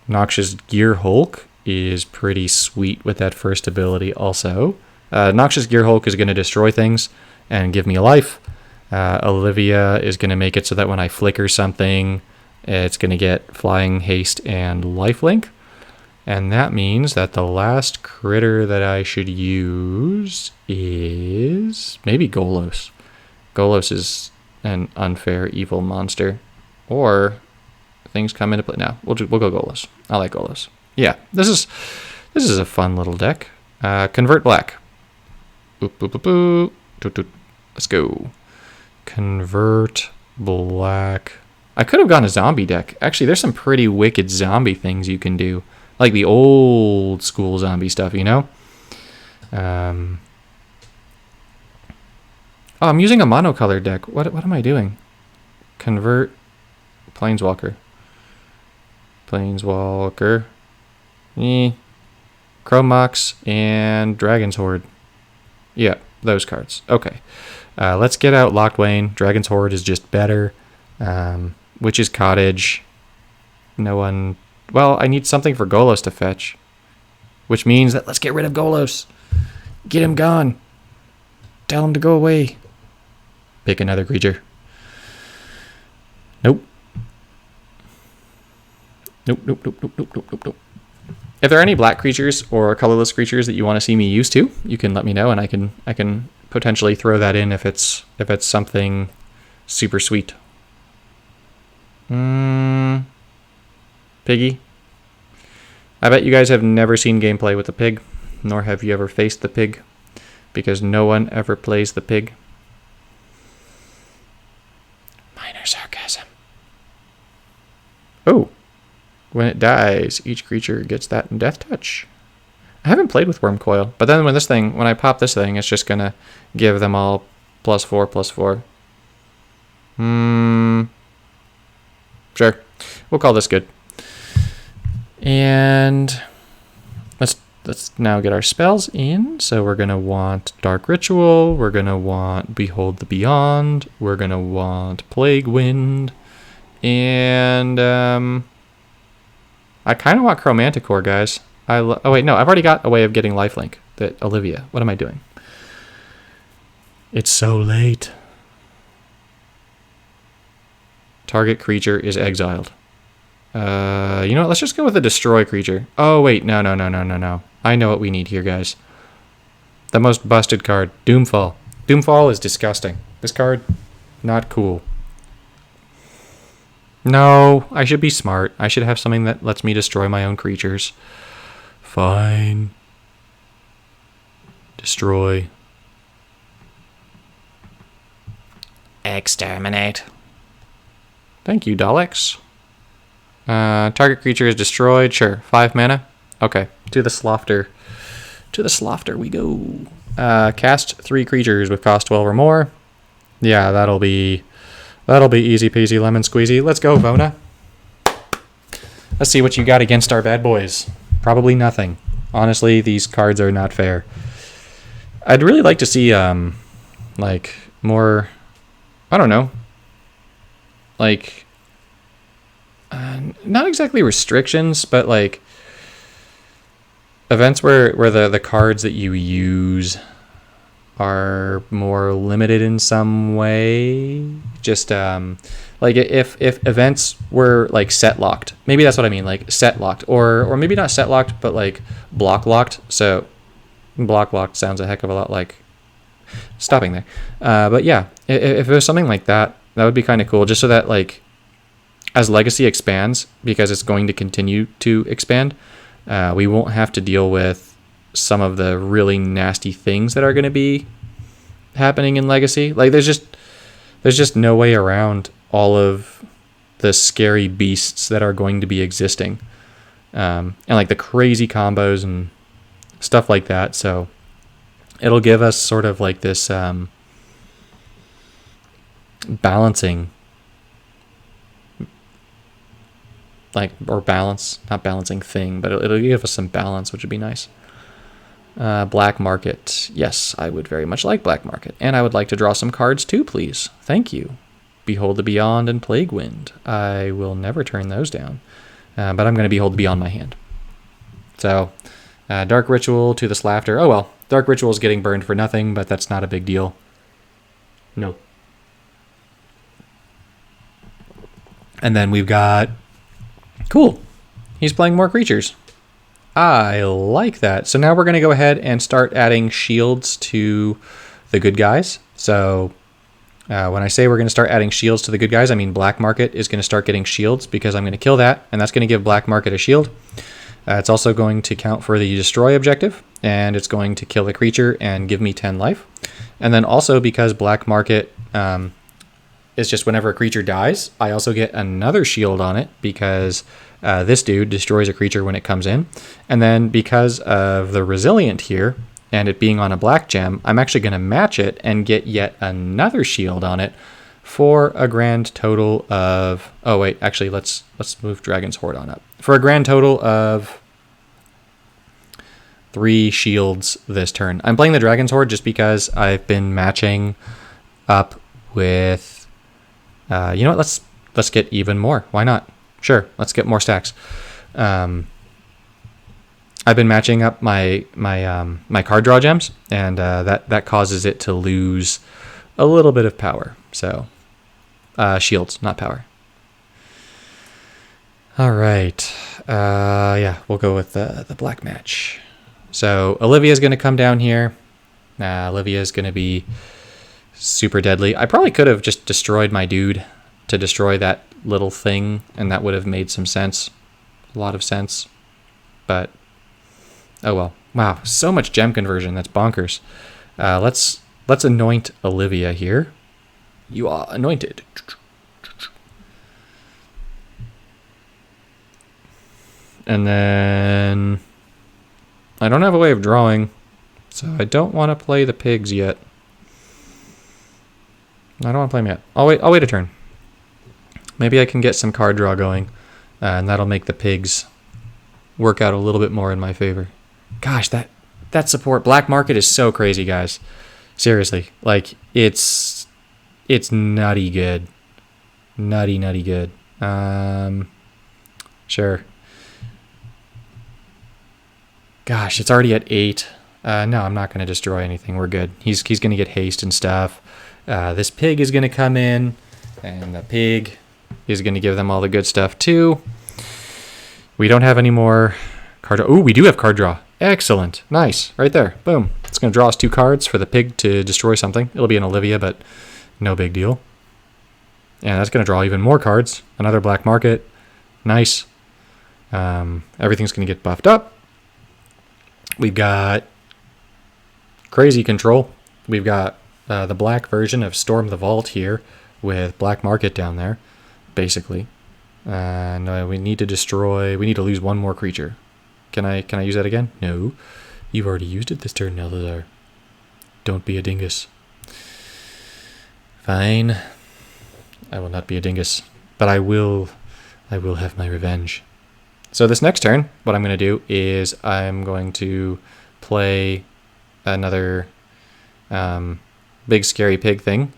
Noxious Gear Hulk is pretty sweet with that first ability also. Noxious Gear Hulk is going to destroy things and give me a life. Olivia is going to make it so that when I flicker something, it's going to get Flying, Haste, and Lifelink. And that means that the last critter that I should use is maybe Golos. Golos is an unfair, evil monster. Or things come into play. No, we'll go Golos. I like Golos. Yeah, this is a fun little deck. Convert Black. Boop, boop, boop, boop. Doot, doot. Let's go. Convert Black. I could have gone a zombie deck. Actually, there's some pretty wicked zombie things you can do. Like the old school zombie stuff, you know? Oh, I'm using a monocolored deck. What am I doing? Convert Planeswalker. Planeswalker. Chrome Mox and Dragon's Horde. Yeah, those cards. Okay. Let's get out Locked Wayne. Dragon's Horde is just better. Witch's Cottage. No one... Well, I need something for Golos to fetch. Which means that let's get rid of Golos. Get him gone. Tell him to go away. Pick another creature. Nope. Nope. If there are any black creatures or colorless creatures that you want to see me use too, you can let me know, and I can potentially throw that in if it's something super sweet. Piggy. I bet you guys have never seen gameplay with the pig, nor have you ever faced the pig, because no one ever plays the pig. Minor sarcasm. Oh. When it dies, each creature gets that in Death Touch. I haven't played with Wormcoil, but then when I pop this thing, it's just gonna give them all +4/+4. Sure. We'll call this good. And let's now get our spells in. So we're gonna want Dark Ritual, we're gonna want Behold the Beyond, we're gonna want Plague Wind, and I kind of want Chromanticore, guys. Oh wait, no, I've already got a way of getting lifelink. That Olivia. What am I doing? It's so late. Target creature is exiled. You know what? Let's just go with a destroy creature. Oh wait, no. I know what we need here, guys. The most busted card. Doomfall. Doomfall is disgusting. This card, not cool. No, I should be smart. I should have something that lets me destroy my own creatures. Fine. Destroy. Exterminate. Thank you, Daleks. Target creature is destroyed. Sure. 5 mana. Okay. To the Slaughter. To the Slaughter we go. Cast 3 creatures with cost 12 or more. Yeah, that'll be easy peasy lemon squeezy. Let's go, Vona. Let's see what you got against our bad boys. Probably nothing. Honestly, these cards are not fair. I'd really like to see like more, I don't know, like not exactly restrictions, but like events where the cards that you use are more limited in some way. Just like if events were like set locked, maybe that's what I mean, like set locked, or maybe not set locked, but like block locked. So block locked sounds a heck of a lot like stopping there. But yeah, if there's something like that, that would be kind of cool, just so that like as Legacy expands, because it's going to continue to expand, we won't have to deal with some of the really nasty things that are going to be happening in Legacy. Like there's just no way around all of the scary beasts that are going to be existing, and like the crazy combos and stuff like that. So it'll give us sort of like this balancing, like, or balance, not balancing thing, but it'll give us some balance, which would be nice. Black market. Yes, I would very much like black market. And I would like to draw some cards too, please. Thank you. Behold the Beyond and Plague Wind. I will never turn those down. But I'm going to Behold the Beyond my hand. So, Dark Ritual to the Slaughter. Oh well, Dark Ritual is getting burned for nothing, but that's not a big deal. No. And then we've got... Cool. He's playing more creatures. I like that. So now we're going to go ahead and start adding shields to the good guys. So when I say we're going to start adding shields to the good guys, I mean black market is going to start getting shields, because I'm going to kill that, and that's going to give black market a shield. It's also going to count for the destroy objective, and it's going to kill a creature and give me 10 life. And then also, because black market is just whenever a creature dies, I also get another shield on it, because this dude destroys a creature when it comes in. And then because of the resilient here and it being on a black gem, I'm actually going to match it and get yet another shield on it for a grand total of... Oh wait, actually let's move Dragon's Horde on up. For a grand total of 3 shields this turn. I'm playing the Dragon's Horde just because I've been matching up with... you know what? Let's get even more. Why not? Sure, let's get more stacks. I've been matching up my card draw gems, and that causes it to lose a little bit of power. So shields, not power. All right. Yeah, we'll go with the black match. So Olivia's going to come down here. Olivia's going to be super deadly. I probably could have just destroyed my dude to destroy that little thing, and that would have made some sense. A lot of sense. But, oh well. Wow, so much gem conversion. That's bonkers. Let's anoint Olivia here. You are anointed. And then... I don't have a way of drawing, so I don't want to play the pigs yet. I don't want to play them yet. I'll wait a turn. Maybe I can get some card draw going, and that'll make the pigs work out a little bit more in my favor. Gosh, that support black market is so crazy, guys. Seriously, like it's nutty good, nutty good. Sure. Gosh, it's already at 8. No, I'm not going to destroy anything. We're good. He's going to get haste and stuff. This pig is going to come in, and the pig is going to give them all the good stuff too. We don't have any more card draw. Ooh, we do have card draw. Excellent. Nice. Right there. Boom. It's going to draw us 2 cards for the pig to destroy something. It'll be an Olivia, but no big deal. And that's going to draw even more cards. Another black market. Nice. Everything's going to get buffed up. We've got crazy control. We've got the black version of Storm the Vault here with black market down there, basically. No, we need to destroy. We need to lose 1 more creature. Can I use that again? No. You've already used it this turn, Nelthar. Don't be a dingus. Fine. I will not be a dingus, but I will have my revenge. So this next turn, what I'm going to do is I'm going to play another big scary pig thing.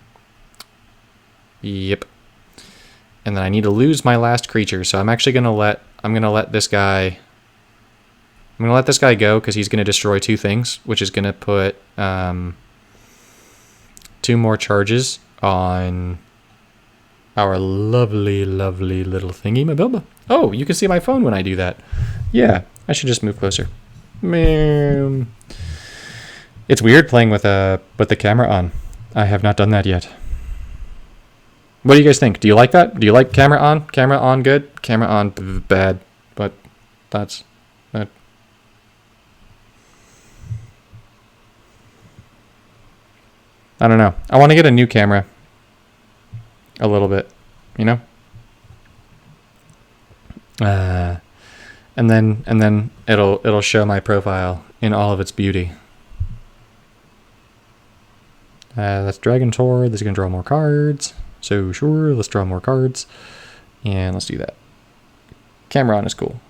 Yep. And then I need to lose my last creature, so I'm actually going to let this guy go because he's going to destroy 2 things, which is going to put 2 more charges on our lovely, lovely little thingy-mabobba. Oh, you can see my phone when I do that. Yeah, I should just move closer. Man. It's weird playing with the camera on. I have not done that yet. What do you guys think? Do you like that? Do you like camera on? Camera on good? Camera on bad. But that's... I don't know. I want to get a new camera. A little bit, you know? And then it'll show my profile in all of its beauty. That's Dragon Tor. This is gonna draw more cards. So sure, let's draw more cards. And let's do that. Camera on is cool.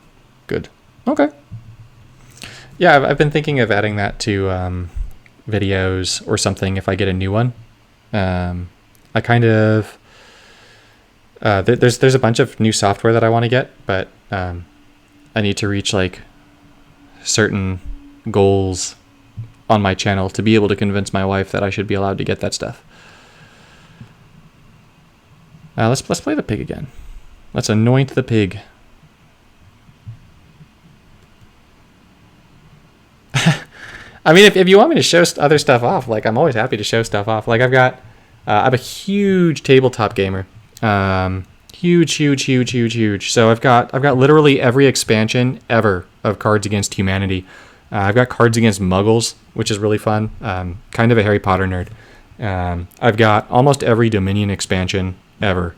Good. Okay. Yeah, I've been thinking of adding that to videos or something if I get a new one. I kind of... there's a bunch of new software that I want to get, but I need to reach like certain goals on my channel to be able to convince my wife that I should be allowed to get that stuff. Let's play the pig again. Let's anoint the pig. I mean, if you want me to show other stuff off, like I'm always happy to show stuff off. Like I'm a huge tabletop gamer. Huge. So I've got literally every expansion ever of Cards Against Humanity. I've got Cards Against Muggles, which is really fun. Kind of a Harry Potter nerd. I've got almost every Dominion expansion ever.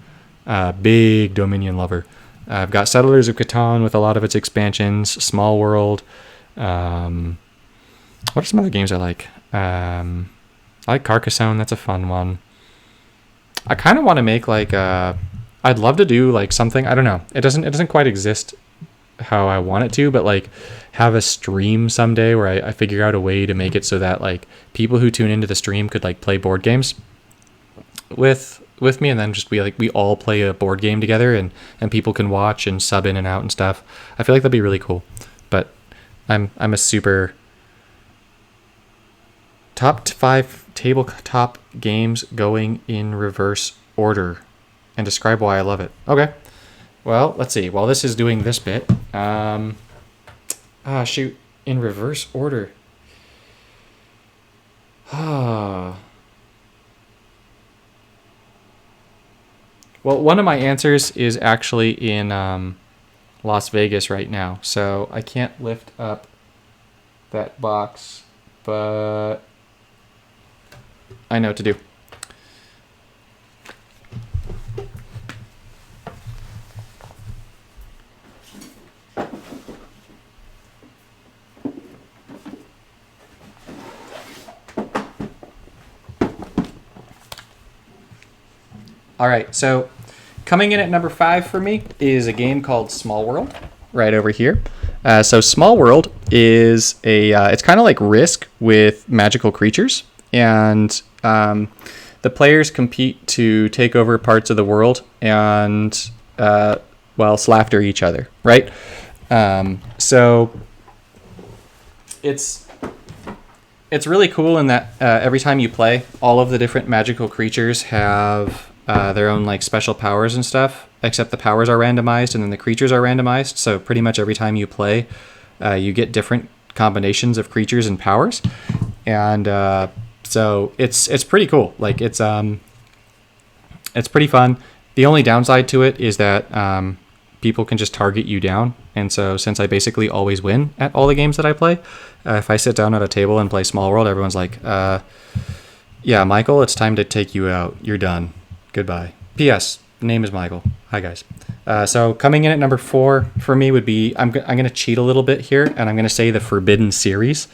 Big Dominion lover. I've got Settlers of Catan with a lot of its expansions. Small World. What are some other games I like? I like Carcassonne. That's a fun one. I kind of want to make like I'd love to do like something. I don't know. It doesn't quite exist how I want it to, but like have a stream someday where I figure out a way to make it so that like people who tune into the stream could like play board games with me, and then just be like we all play a board game together, and people can watch and sub in and out and stuff. I feel like that'd be really cool. But I'm a super top 5 tabletop games going in reverse order, and describe why I love it. Okay. Well, let's see. While this is doing this bit, shoot, in reverse order. Well, one of my answers is actually in Las Vegas right now, so I can't lift up that box, but I know what to do. All right, so coming in at number 5 for me is a game called Small World, right over here. So Small World is it's kind of like Risk with magical creatures, and the players compete to take over parts of the world and slaughter each other, right? So it's really cool in that every time you play, all of the different magical creatures have their own like special powers and stuff, except the powers are randomized and then the creatures are randomized. So pretty much every time you play, you get different combinations of creatures and powers. and so it's pretty cool. Like it's pretty fun. The only downside to it is that people can just target you down. And so since I basically always win at all the games that I play, if I sit down at a table and play Small World, everyone's like, yeah, Michael, it's time to take you out. You're done. Goodbye. P.S. Name is Michael. Hi, guys. So coming in at number 4 for me would be, I'm going to cheat a little bit here, and I'm going to say the Forbidden series.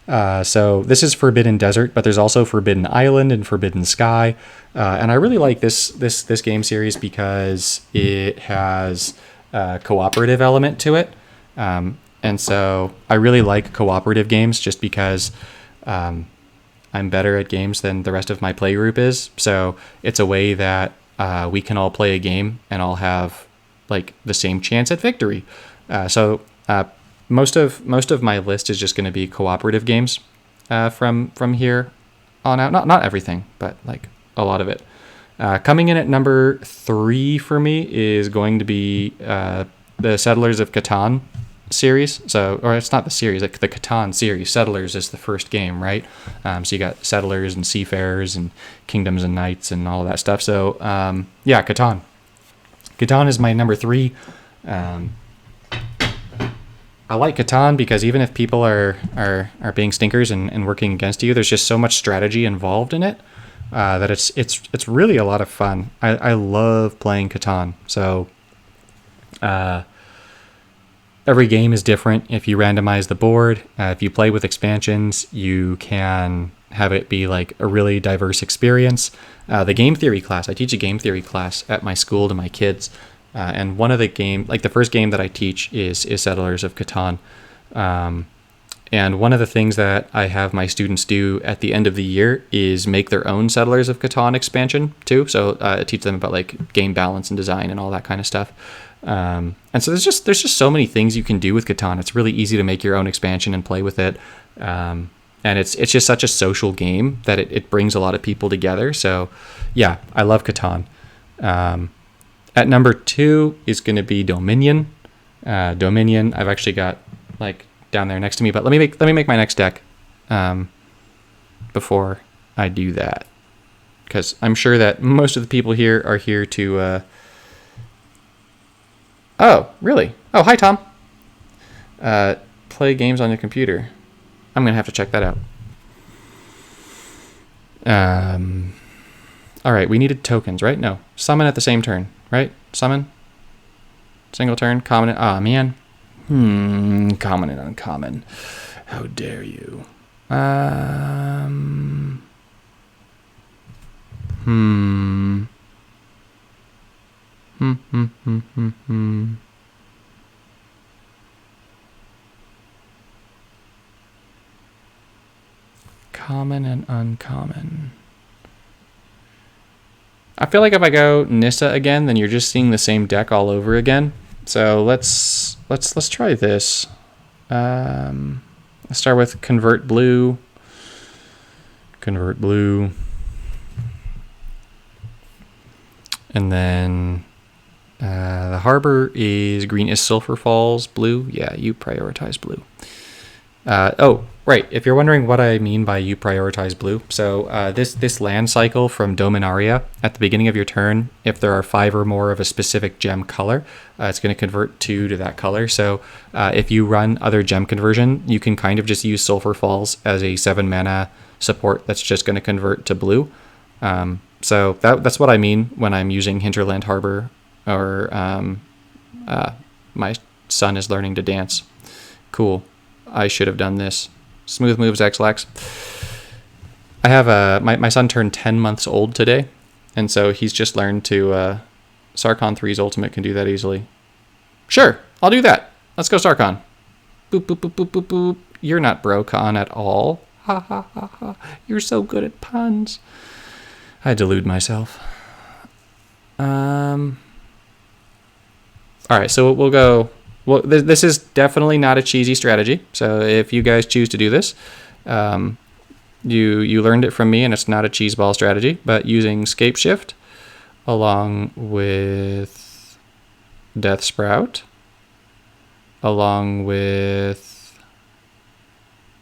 So this is Forbidden Desert, but there's also Forbidden Island and Forbidden Sky. And I really like this game series because it has a cooperative element to it. And so I really like cooperative games just because I'm better at games than the rest of my play group is. So it's a way that we can all play a game and all have like the same chance at victory. So most of my list is just going to be cooperative games from here on out. Not everything, but like a lot of it. Coming in at number 3 for me is going to be the Settlers of Catan series. So, or it's not the series, like the Catan series. Settlers is the first game, right? So you got Settlers and Seafarers and Kingdoms and Knights and all of that stuff. So yeah, Catan. Catan is my number 3. I like Catan because even if people are being stinkers and working against you, there's just so much strategy involved in it that it's really a lot of fun. I love playing Catan. So every game is different. If you randomize the board, if you play with expansions, you can have it be like a really diverse experience. The game theory class, I teach a game theory class at my school to my kids. And one of the the first game that I teach is Settlers of Catan. And one of the things that I have my students do at the end of the year is make their own Settlers of Catan expansion too. So I teach them about like game balance and design and all that kind of stuff. And so there's just so many things you can do with Catan. It's really easy to make your own expansion and play with it. And it's just such a social game that it brings a lot of people together. So yeah, I love Catan. At number 2 is going to be Dominion. Dominion, I've actually got like down there next to me, but let me make my next deck before I do that, because I'm sure that most of the people here are here to. Oh, really? Oh, hi, Tom. Play games on your computer. I'm gonna have to check that out. All right, we needed tokens, right? No, summon at the same turn, right? Summon, single turn, common. Ah, man. Common and uncommon. How dare you? Common and uncommon. I feel like if I go Nissa again, then you're just seeing the same deck all over again. So let's try this. Let's start with Convert Blue. Convert Blue. And then the Harbor is green. Is Sulphur Falls blue? Yeah, you prioritize blue. Oh, right. If you're wondering what I mean by you prioritize blue, so this land cycle from Dominaria, at the beginning of your turn, if there are 5 or more of a specific gem color, it's going to convert 2 to that color. So if you run other gem conversion, you can kind of just use Sulphur Falls as a 7 mana support that's just going to convert to blue. So that's what I mean when I'm using Hinterland Harbor, or my son is learning to dance. Cool. I should have done this. Smooth moves, X-Lax. I have my son turned 10 months old today, and so he's just learned to Sarkhan 3's ultimate can do that easily. Sure, I'll do that. Let's go Sarkhan. Boop, boop, boop, boop, boop, boop. You're not Bro-Con at all. Ha, ha, ha, ha. You're so good at puns. I delude myself. All right, so we'll go... Well, this is definitely not a cheesy strategy. So if you guys choose to do this, you learned it from me, and it's not a cheeseball strategy. But using Scape Shift along with Death Sprout, along with...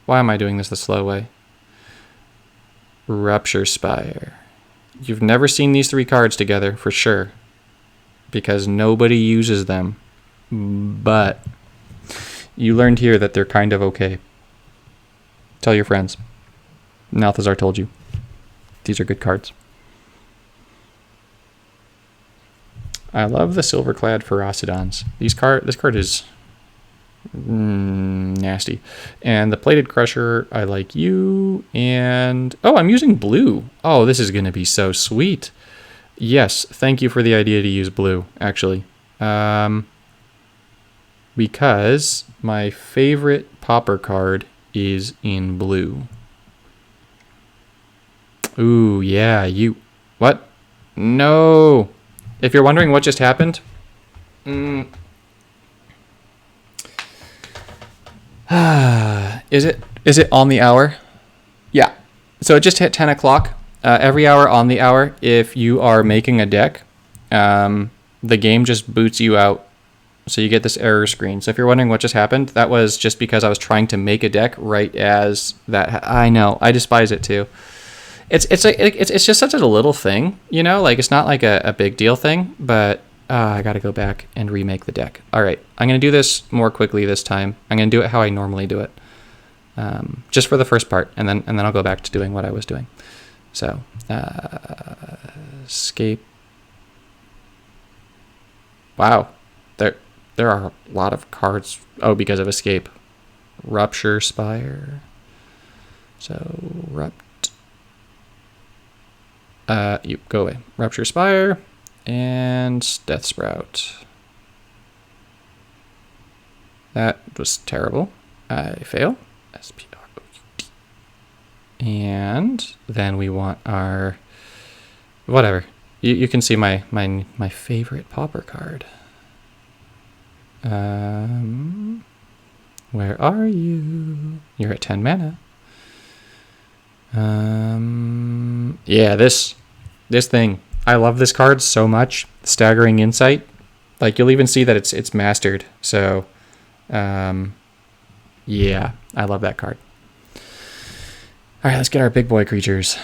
Why am I doing this the slow way? Rupture Spire. You've never seen these 3 cards together, for sure. Because nobody uses them. But you learned here that they're kind of okay. Tell your friends. Malthazar told you. These are good cards. I love the Silverclad Ferocidons. This card is nasty. And the Plated Crusher, I like you. And oh, I'm using blue. Oh, this is going to be so sweet. Yes, thank you for the idea to use blue, actually. Because my favorite Pauper card is in blue. Ooh, yeah, you... What? No! If you're wondering what just happened... is it on the hour? Yeah. So it just hit 10 o'clock. Every hour on the hour, if you are making a deck, the game just boots you out. So you get this error screen. So if you're wondering what just happened, that was just because I was trying to make a deck right as that. I know. I despise it too. It's just such a little thing, you know? Like, it's not like a big deal thing, but I got to go back and remake the deck. All right. I'm going to do this more quickly this time. I'm going to do it how I normally do it. Just for the first part, and then I'll go back to doing what I was doing. So, escape. Wow. There are a lot of cards. Oh, because of escape. Rupture Spire. So, you go away. Rupture Spire and Death Sprout. That was terrible. I fail. S-P-R-O-U-T. And then we want our whatever. You can see my favorite Pauper card. Where are you? You're at 10 mana. Yeah, this thing. I love this card so much. Staggering Insight. Like, you'll even see that it's mastered. So, yeah, I love that card. All right, let's get our big boy creatures.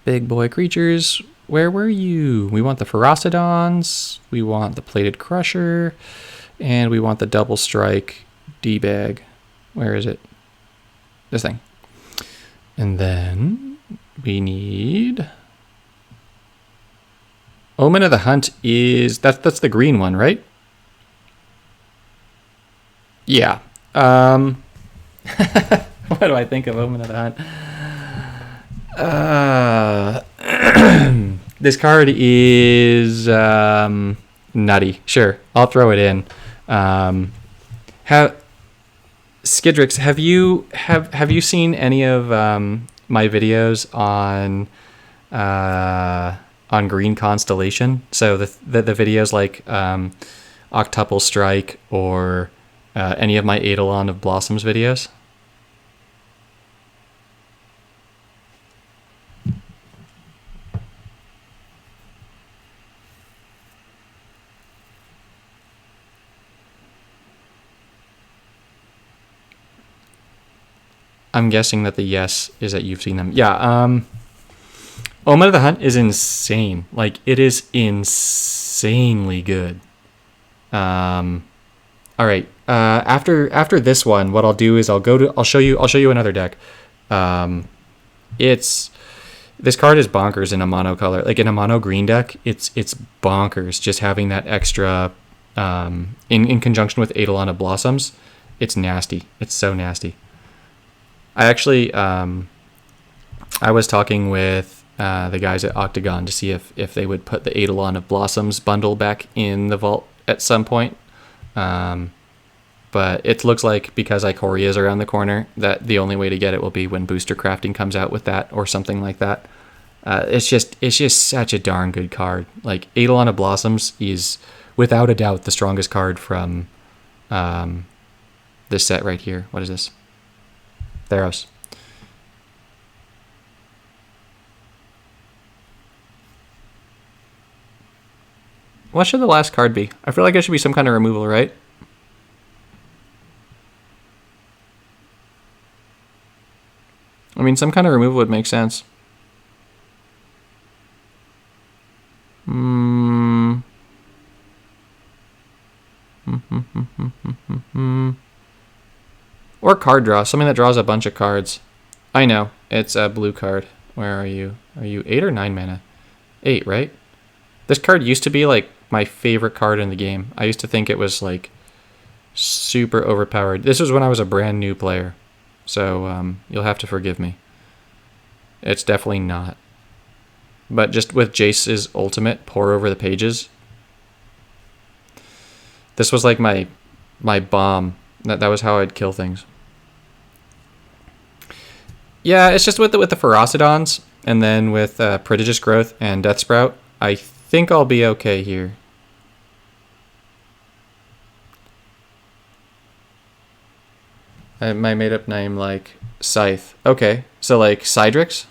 Big boy creatures. Where were you? We want the Ferocidons, we want the Plated Crusher, and we want the Double Strike D-Bag. Where is it? This thing. And then we need... Omen of the Hunt is... That's the green one, right? Yeah. What do I think of Omen of the Hunt? This card is nutty. Sure, I'll throw it in. Skidrix, have you seen any of my videos on Green Constellation? So the videos like Octuple Strike or any of my Eidolon of Blossoms videos? I'm guessing that the yes is that you've seen them. Yeah, Omen of the Hunt is insane. Like, it is insanely good. All right. After this one, what I'll do is I'll show you another deck. This card is bonkers in a mono color. Like, in a mono green deck, it's bonkers just having that extra in conjunction with Eidolon of Blossoms. It's nasty. It's so nasty. I actually, I was talking with the guys at Octagon to see if they would put the Eidolon of Blossoms bundle back in the vault at some point. But it looks like because Ikoria is around the corner, that the only way to get it will be when Booster Crafting comes out with that or something like that. It's just such a darn good card. Like, Eidolon of Blossoms is without a doubt the strongest card from this set right here. What is this? Theros. What should the last card be? I feel like it should be some kind of removal, right? mean, some kind of removal would make sense. Or card draw, something that draws a bunch of cards. I know, it's a blue card. Where are you? Are you 8 or 9 mana? 8, right? This card used to be like my favorite card in the game. I used to think it was like super overpowered. This was when I was a brand new player. So you'll have to forgive me. It's definitely not. But just with Jace's ultimate, pour over the pages. This was like my bomb. That was how I'd kill things. Yeah, it's just with the Ferocidons, and then with Prodigious Growth and Death Sprout, I think I'll be okay here. My made-up name, like, Scythe. Okay, so like Cydrix?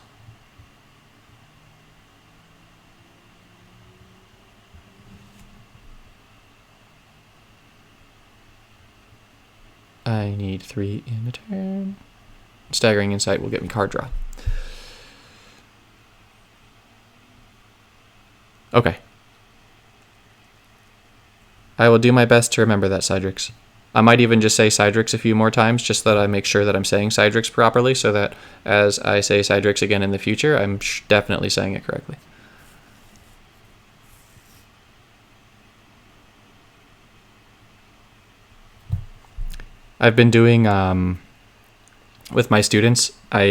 I need 3 in a turn. Staggering Insight will get me card draw. Okay. I will do my best to remember that Cydrix. I might even just say Cydrix a few more times, just so that I make sure that I'm saying Cydrix properly, so that as I say Cydrix again in the future, I'm definitely saying it correctly. I've been doing... with my students, I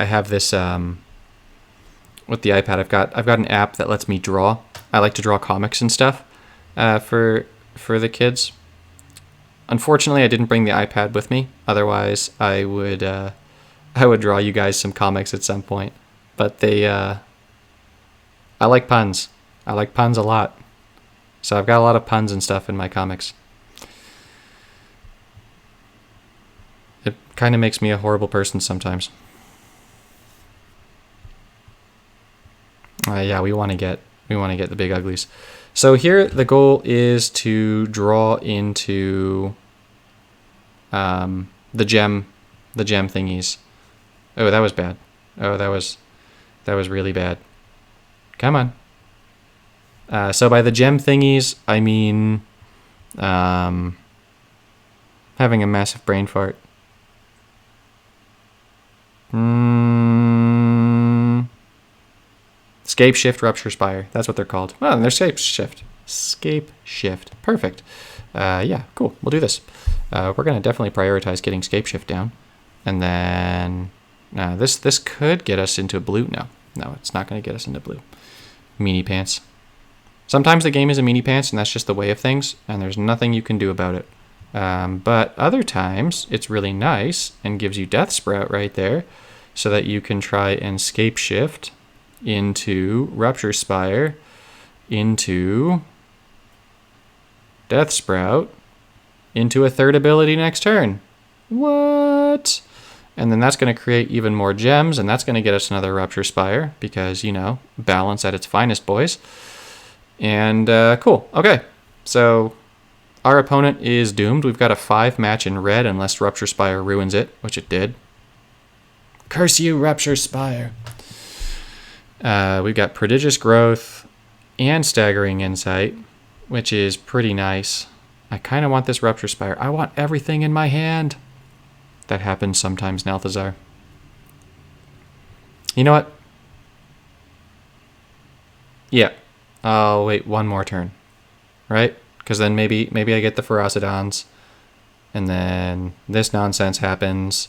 have this with the iPad. I've got an app that lets me draw. I like to draw comics and stuff for the kids. Unfortunately, I didn't bring the iPad with me. Otherwise, I would draw you guys some comics at some point. But I like puns. I like puns a lot. So I've got a lot of puns and stuff in my comics. It kind of makes me a horrible person sometimes. Yeah, we want to get the big uglies. So here the goal is to draw into the gem thingies. Oh, that was bad. Oh, that was really bad. Come on. So by the gem thingies, I mean having a massive brain fart. Scape Shift, Rupture Spire. That's what they're called. Oh, they're Scape Shift. Scape Shift. Perfect. Yeah, cool. We'll do this. We're going to definitely prioritize getting Scape Shift down. And then this could get us into blue. No, it's not going to get us into blue. Meanie Pants. Sometimes the game is a meanie pants, and that's just the way of things, and there's nothing you can do about it. But other times, it's really nice and gives you Death Sprout right there, so that you can try and Scape Shift into Rupture Spire, into Death Sprout, into a third ability next turn. What? And then that's going to create even more gems, and that's going to get us another Rupture Spire, because, you know, balance at its finest, boys. And cool. Okay, so our opponent is doomed. We've got a 5-match in red unless Rupture Spire ruins it, which it did. Curse you, Rupture Spire. We've got Prodigious Growth and Staggering Insight, which is pretty nice. I kind of want this Rupture Spire. I want everything in my hand. That happens sometimes, Nalthazar. You know what? Yeah. I'll wait one more turn. Right? Because then maybe I get the Ferocidons. And then this nonsense happens.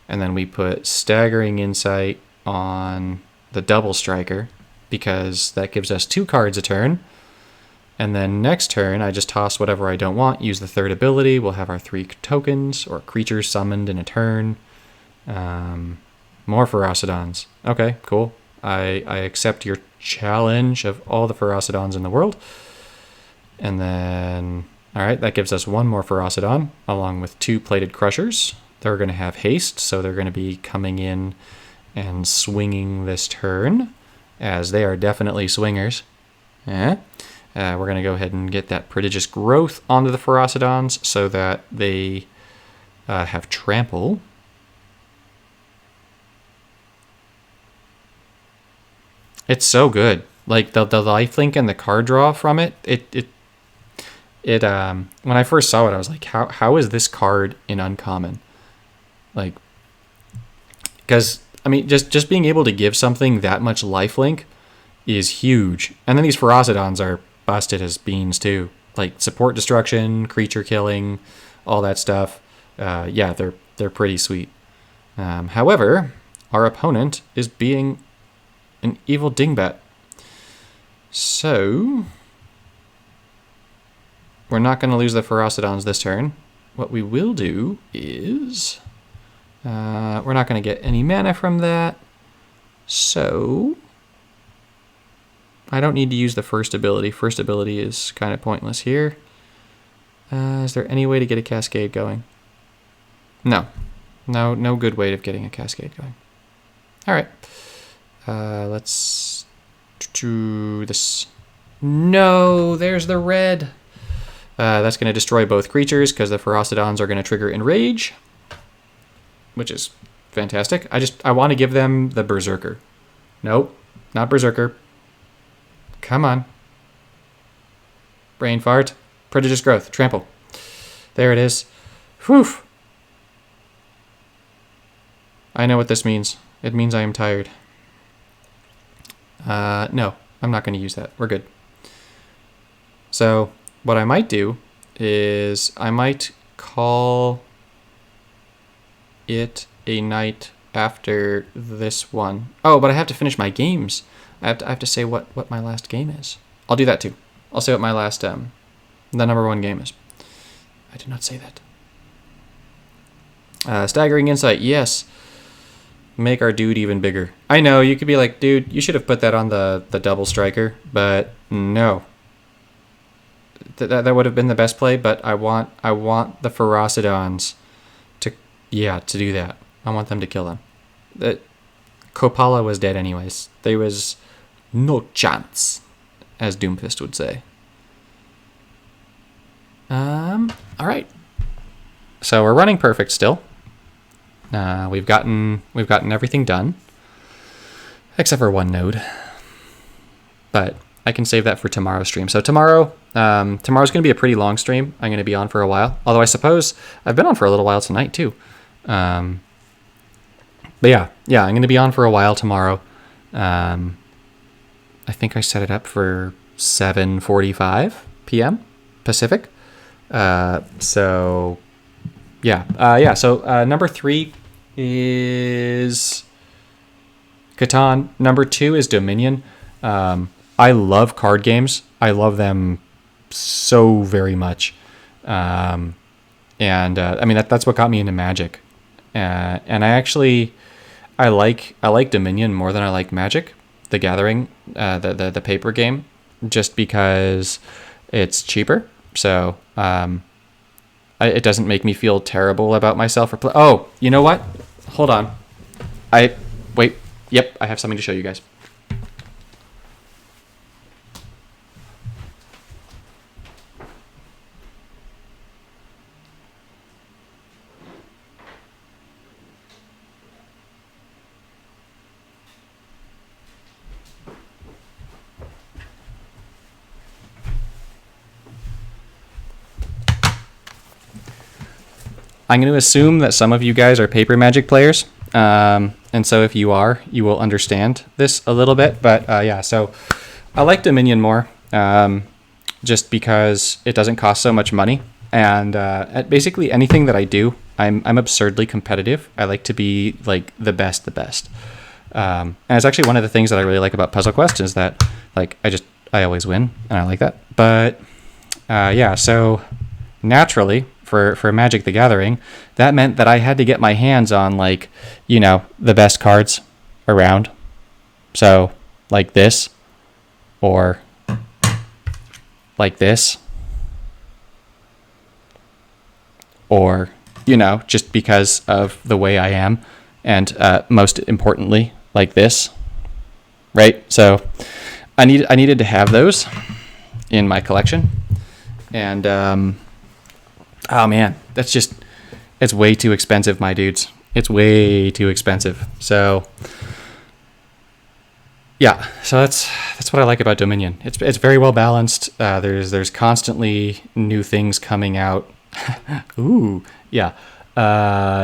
And then we put Staggering Insight on the Double Striker, because that gives us 2 cards a turn. And then next turn, I just toss whatever I don't want, use the third ability. We'll have our 3 tokens or creatures summoned in a turn. More Ferocidons. Okay, cool. I accept your challenge of all the Ferocidons in the world. And then, all right, that gives us 1 more Ferocidon, along with 2 Plated Crushers. They're going to have haste, so they're going to be coming in and swinging this turn, as they are definitely swingers. We're going to go ahead and get that Prodigious Growth onto the Ferocidons so that they have trample. It's so good. Like the lifelink and the card draw from it. When I first saw it, I was like, how is this card in uncommon? Like, because I mean, just being able to give something that much lifelink is huge. And then these Ferocidons are busted as beans too. Like support destruction, creature killing, all that stuff. Yeah, they're pretty sweet. However, our opponent is being an evil dingbat. So we're not going to lose the Ferocidons this turn. What we will do is we're not going to get any mana from that. So I don't need to use the first ability. First ability is kind of pointless here. Is there any way to get a cascade going? No. No good way of getting a cascade going. All right. Let's do this. No, there's the red. That's going to destroy both creatures because the Ferocidons are going to trigger Enrage, which is fantastic. I want to give them the Berserker. Nope, not Berserker. Come on. Brain fart. Prodigious growth. Trample. There it is. Whew. I know what this means. It means I am tired. No, I'm not going to use that. We're good. So what I might do is I might call it a night after this one. Oh, but I have to finish my games. I have to say what my last game is. I'll do that too. I'll say what my last the number one game is. I did not say that. Staggering Insight, yes. Make our dude even bigger. I know, you could be like, dude, you should have put that on the double striker, but no. That would have been the best play, but I want the Ferocidons to do that. I want them to kill them. Kopala was dead anyways. There was no chance, as Doomfist would say. All right. So we're running perfect still. We've gotten everything done, except for one node. But I can save that for tomorrow's stream. So tomorrow's going to be a pretty long stream. I'm going to be on for a while. Although I suppose I've been on for a little while tonight too. But yeah, I'm going to be on for a while tomorrow. I think I set it up for 7:45 p.m. Pacific. So number 3 is Catan. Number 2 is Dominion. I love card games. I love them so very much. I mean, that's what got me into Magic. And I like Dominion more than I like Magic, the Gathering, the paper game, just because it's cheaper. So, it doesn't make me feel terrible about myself. Oh, you know what? Hold on. Wait. Yep, I have something to show you guys. I'm going to assume that some of you guys are paper Magic players. And so if you are, you will understand this a little bit. But so I like Dominion more just because it doesn't cost so much money. And at basically anything that I do, I'm absurdly competitive. I like to be like the best. And it's actually one of the things that I really like about Puzzle Quest is that like I always win, and I like that. But so naturally, for Magic the Gathering, that meant that I had to get my hands on the best cards around. So like this, or like this, or just because of the way I am, and most importantly, like this, right? So I needed to have those in my collection, and oh man, it's way too expensive, my dudes. It's way too expensive. So Yeah, so that's what I like about Dominion. It's very well balanced. There's constantly new things coming out. Ooh, yeah.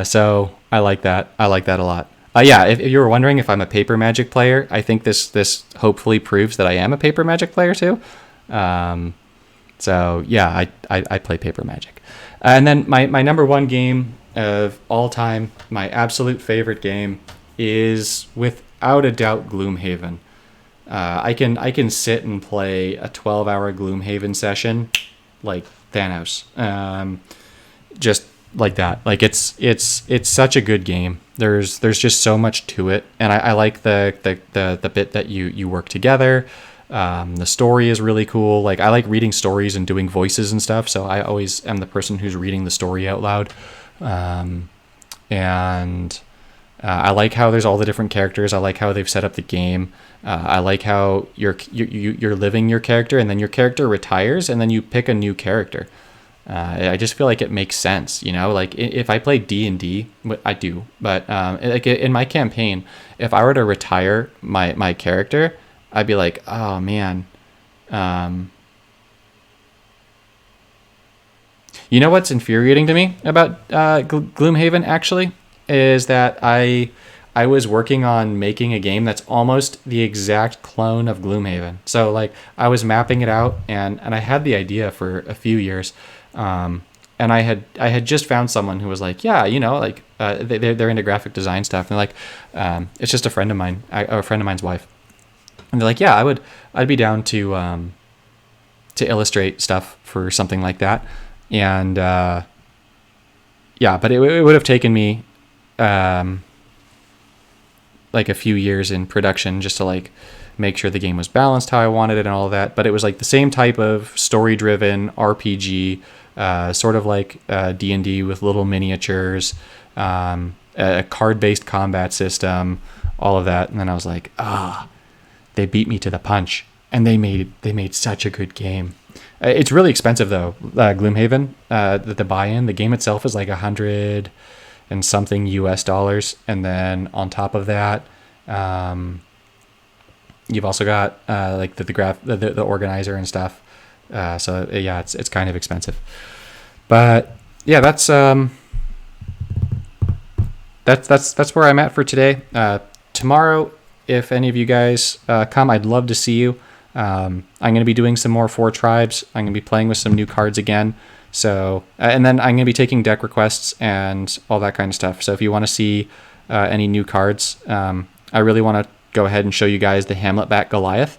So I like that. I like that a lot. Yeah, if you were wondering if I'm a paper Magic player, I think this hopefully proves that I am a paper Magic player too. Um, so yeah, I play paper Magic, and then my number one game of all time, my absolute favorite game, is without a doubt Gloomhaven. I can sit and play a 12-hour Gloomhaven session like Thanos. Just like that. Like it's such a good game. There's just so much to it, and I like the bit that you work together. The story is really cool. Like I like reading stories and doing voices and stuff, so I always am the person who's reading the story out loud. And I like how there's all the different characters. I like how they've set up the game. I like how you're living your character, and then your character retires, and then you pick a new character. I just feel like it makes sense, you know. Like if I play D&D, I do, but like in my campaign, if I were to retire my character, I'd be like, oh man. You know what's infuriating to me about Gloomhaven actually is that I was working on making a game that's almost the exact clone of Gloomhaven. So like I was mapping it out, and I had the idea for a few years. And I had just found someone who was like, yeah, you know, like they're into graphic design stuff. And they're like, it's just a friend of mine, a friend of mine's wife. And they're like, yeah, I'd be down to illustrate stuff for something like that. And yeah, but it would have taken me like a few years in production just to like make sure the game was balanced how I wanted it and all of that. But it was like the same type of story-driven RPG, sort of like D&D with little miniatures, a card-based combat system, all of that. And then I was like, they beat me to the punch, and they made such a good game. It's really expensive though, Gloomhaven. The buy-in, the game itself is like $100 and something US, and then on top of that, you've also got like the organizer and stuff. So yeah, it's kind of expensive, but yeah, that's where I'm at for today. Tomorrow, if any of you guys come, I'd love to see you. I'm going to be doing some more 4 tribes. I'm going to be playing with some new cards again. So, and then I'm going to be taking deck requests and all that kind of stuff. So if you want to see any new cards, I really want to go ahead and show you guys the Hamlet Bat Goliath.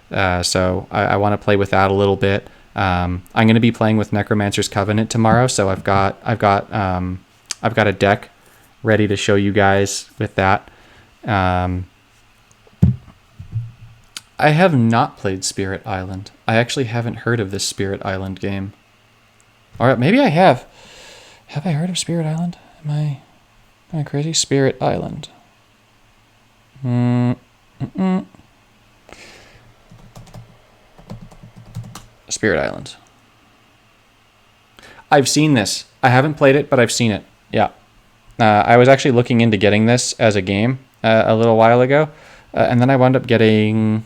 So I want to play with that a little bit. I'm going to be playing with Necromancer's Covenant tomorrow. So I've got a deck ready to show you guys with that. I have not played Spirit Island. I actually haven't heard of this Spirit Island game. All right, maybe I have. Have I heard of Spirit Island? Am I crazy? Spirit Island. Spirit Island. I've seen this. I haven't played it, but I've seen it. Yeah. I was actually looking into getting this as a game a little while ago, and then I wound up getting...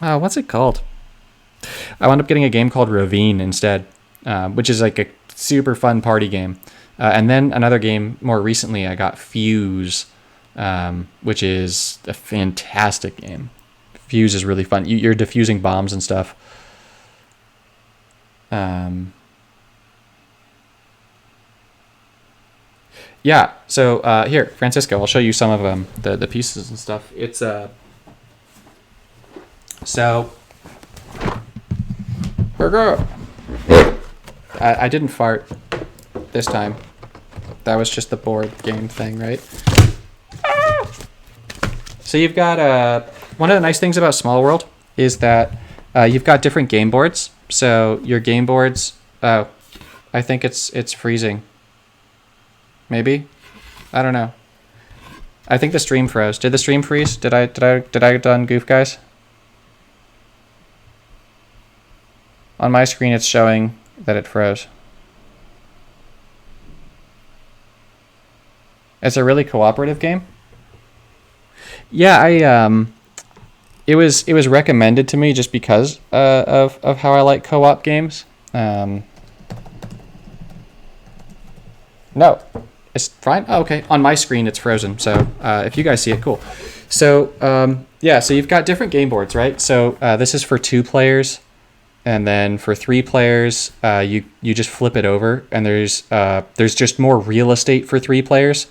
what's it called? I wound up getting a game called Ravine instead, which is like a super fun party game. And then another game more recently, I got Fuse, which is a fantastic game. Fuse is really fun. You're defusing bombs and stuff. Yeah, so here, Francisco, I'll show you some of them, the pieces and stuff. It's so burger. I didn't fart this time. That was just the board game thing, right? So you've got one of the nice things about Small World is that you've got different game boards. So your game boards. Oh, I think it's freezing. Maybe, I don't know. I think the stream froze. Did the stream freeze? Did I done goof, guys? On my screen, it's showing that it froze. It's a really cooperative game. Yeah, it was recommended to me just because of how I like co-op games. No, it's fine. Oh, okay, on my screen it's frozen. So if you guys see it, cool. So yeah, so you've got different game boards, right? So this is for 2 players, and then for 3 players, you just flip it over, and there's just more real estate for 3 players,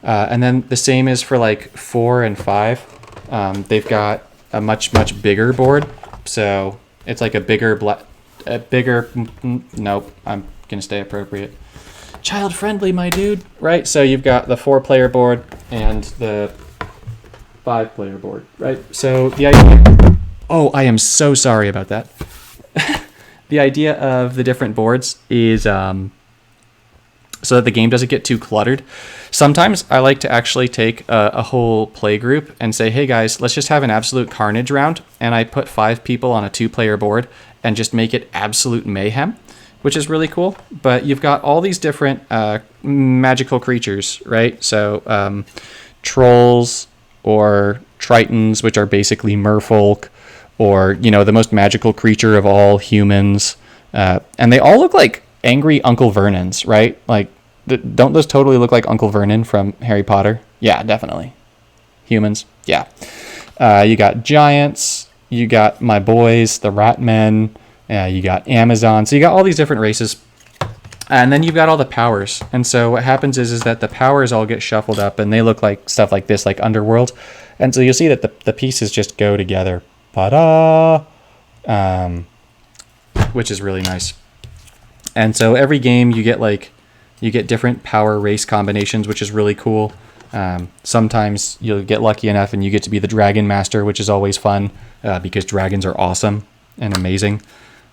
and then the same is for like 4 and 5. They've got a much bigger board, so it's like a bigger nope, I'm gonna stay appropriate, child friendly, my dude, right? So you've got the 4-player board and the 5-player board, right? So the idea, oh, I am so sorry about that. The idea of the different boards is so that the game doesn't get too cluttered. Sometimes I like to actually take a whole play group and say, hey guys, let's just have an absolute carnage round. And I put 5 people on a 2-player board and just make it absolute mayhem, which is really cool. But you've got all these different magical creatures, right? So trolls or tritons, which are basically merfolk, or, you know, the most magical creature of all, humans. And they all look like angry Uncle Vernons, right? Like, don't those totally look like Uncle Vernon from Harry Potter? Yeah, definitely. Humans, yeah. You got giants, you got my boys, the rat men, you got Amazon. So you got all these different races. And then you've got all the powers. And so what happens is that the powers all get shuffled up, and they look like stuff like this, like Underworld. And so you'll see that the pieces just go together. Ta-da! Which is really nice. And so every game you get different power race combinations, which is really cool. Sometimes you'll get lucky enough and you get to be the Dragon Master, which is always fun because dragons are awesome and amazing.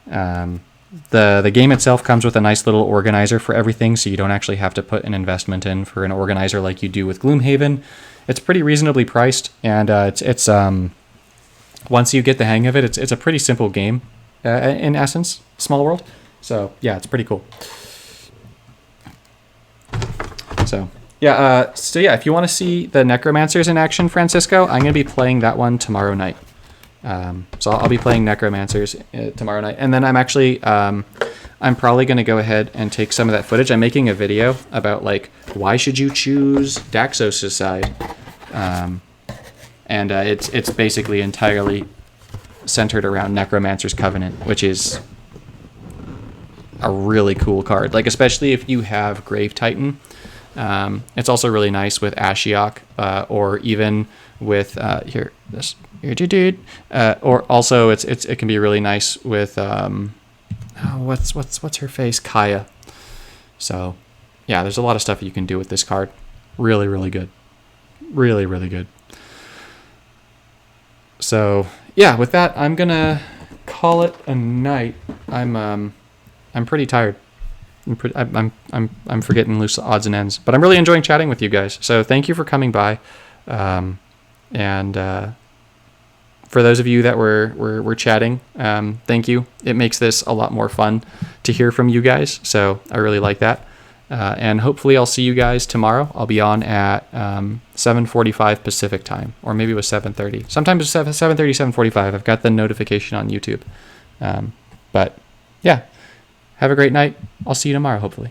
The game itself comes with a nice little organizer for everything, so you don't actually have to put an investment in for an organizer like you do with Gloomhaven. It's pretty reasonably priced, and it's once you get the hang of it, it's a pretty simple game in essence, Small World. So yeah, it's pretty cool. So yeah, if you want to see the Necromancers in action, Francisco, I'm gonna be playing that one tomorrow night. So I'll be playing Necromancers tomorrow night, and then I'm actually I'm probably gonna go ahead and take some of that footage. I'm making a video about like why should you choose Daxos' side, and it's basically entirely centered around Necromancer's Covenant, which is a really cool card. Like especially if you have Grave Titan. It's also really nice with Ashiok, or even with or also it can be really nice with what's her face, Kaya. So yeah, there's a lot of stuff you can do with this card. Really good, really good. So yeah, with that, I'm gonna call it a night. I'm pretty tired. I'm forgetting loose odds and ends, but I'm really enjoying chatting with you guys. So thank you for coming by, and for those of you that were chatting, thank you. It makes this a lot more fun to hear from you guys. So I really like that, and hopefully I'll see you guys tomorrow. I'll be on at 7:45 Pacific time, or maybe it was 7:30. Sometimes it's 7:30, 7:45. I've got the notification on YouTube, but yeah. Have a great night. I'll see you tomorrow, hopefully.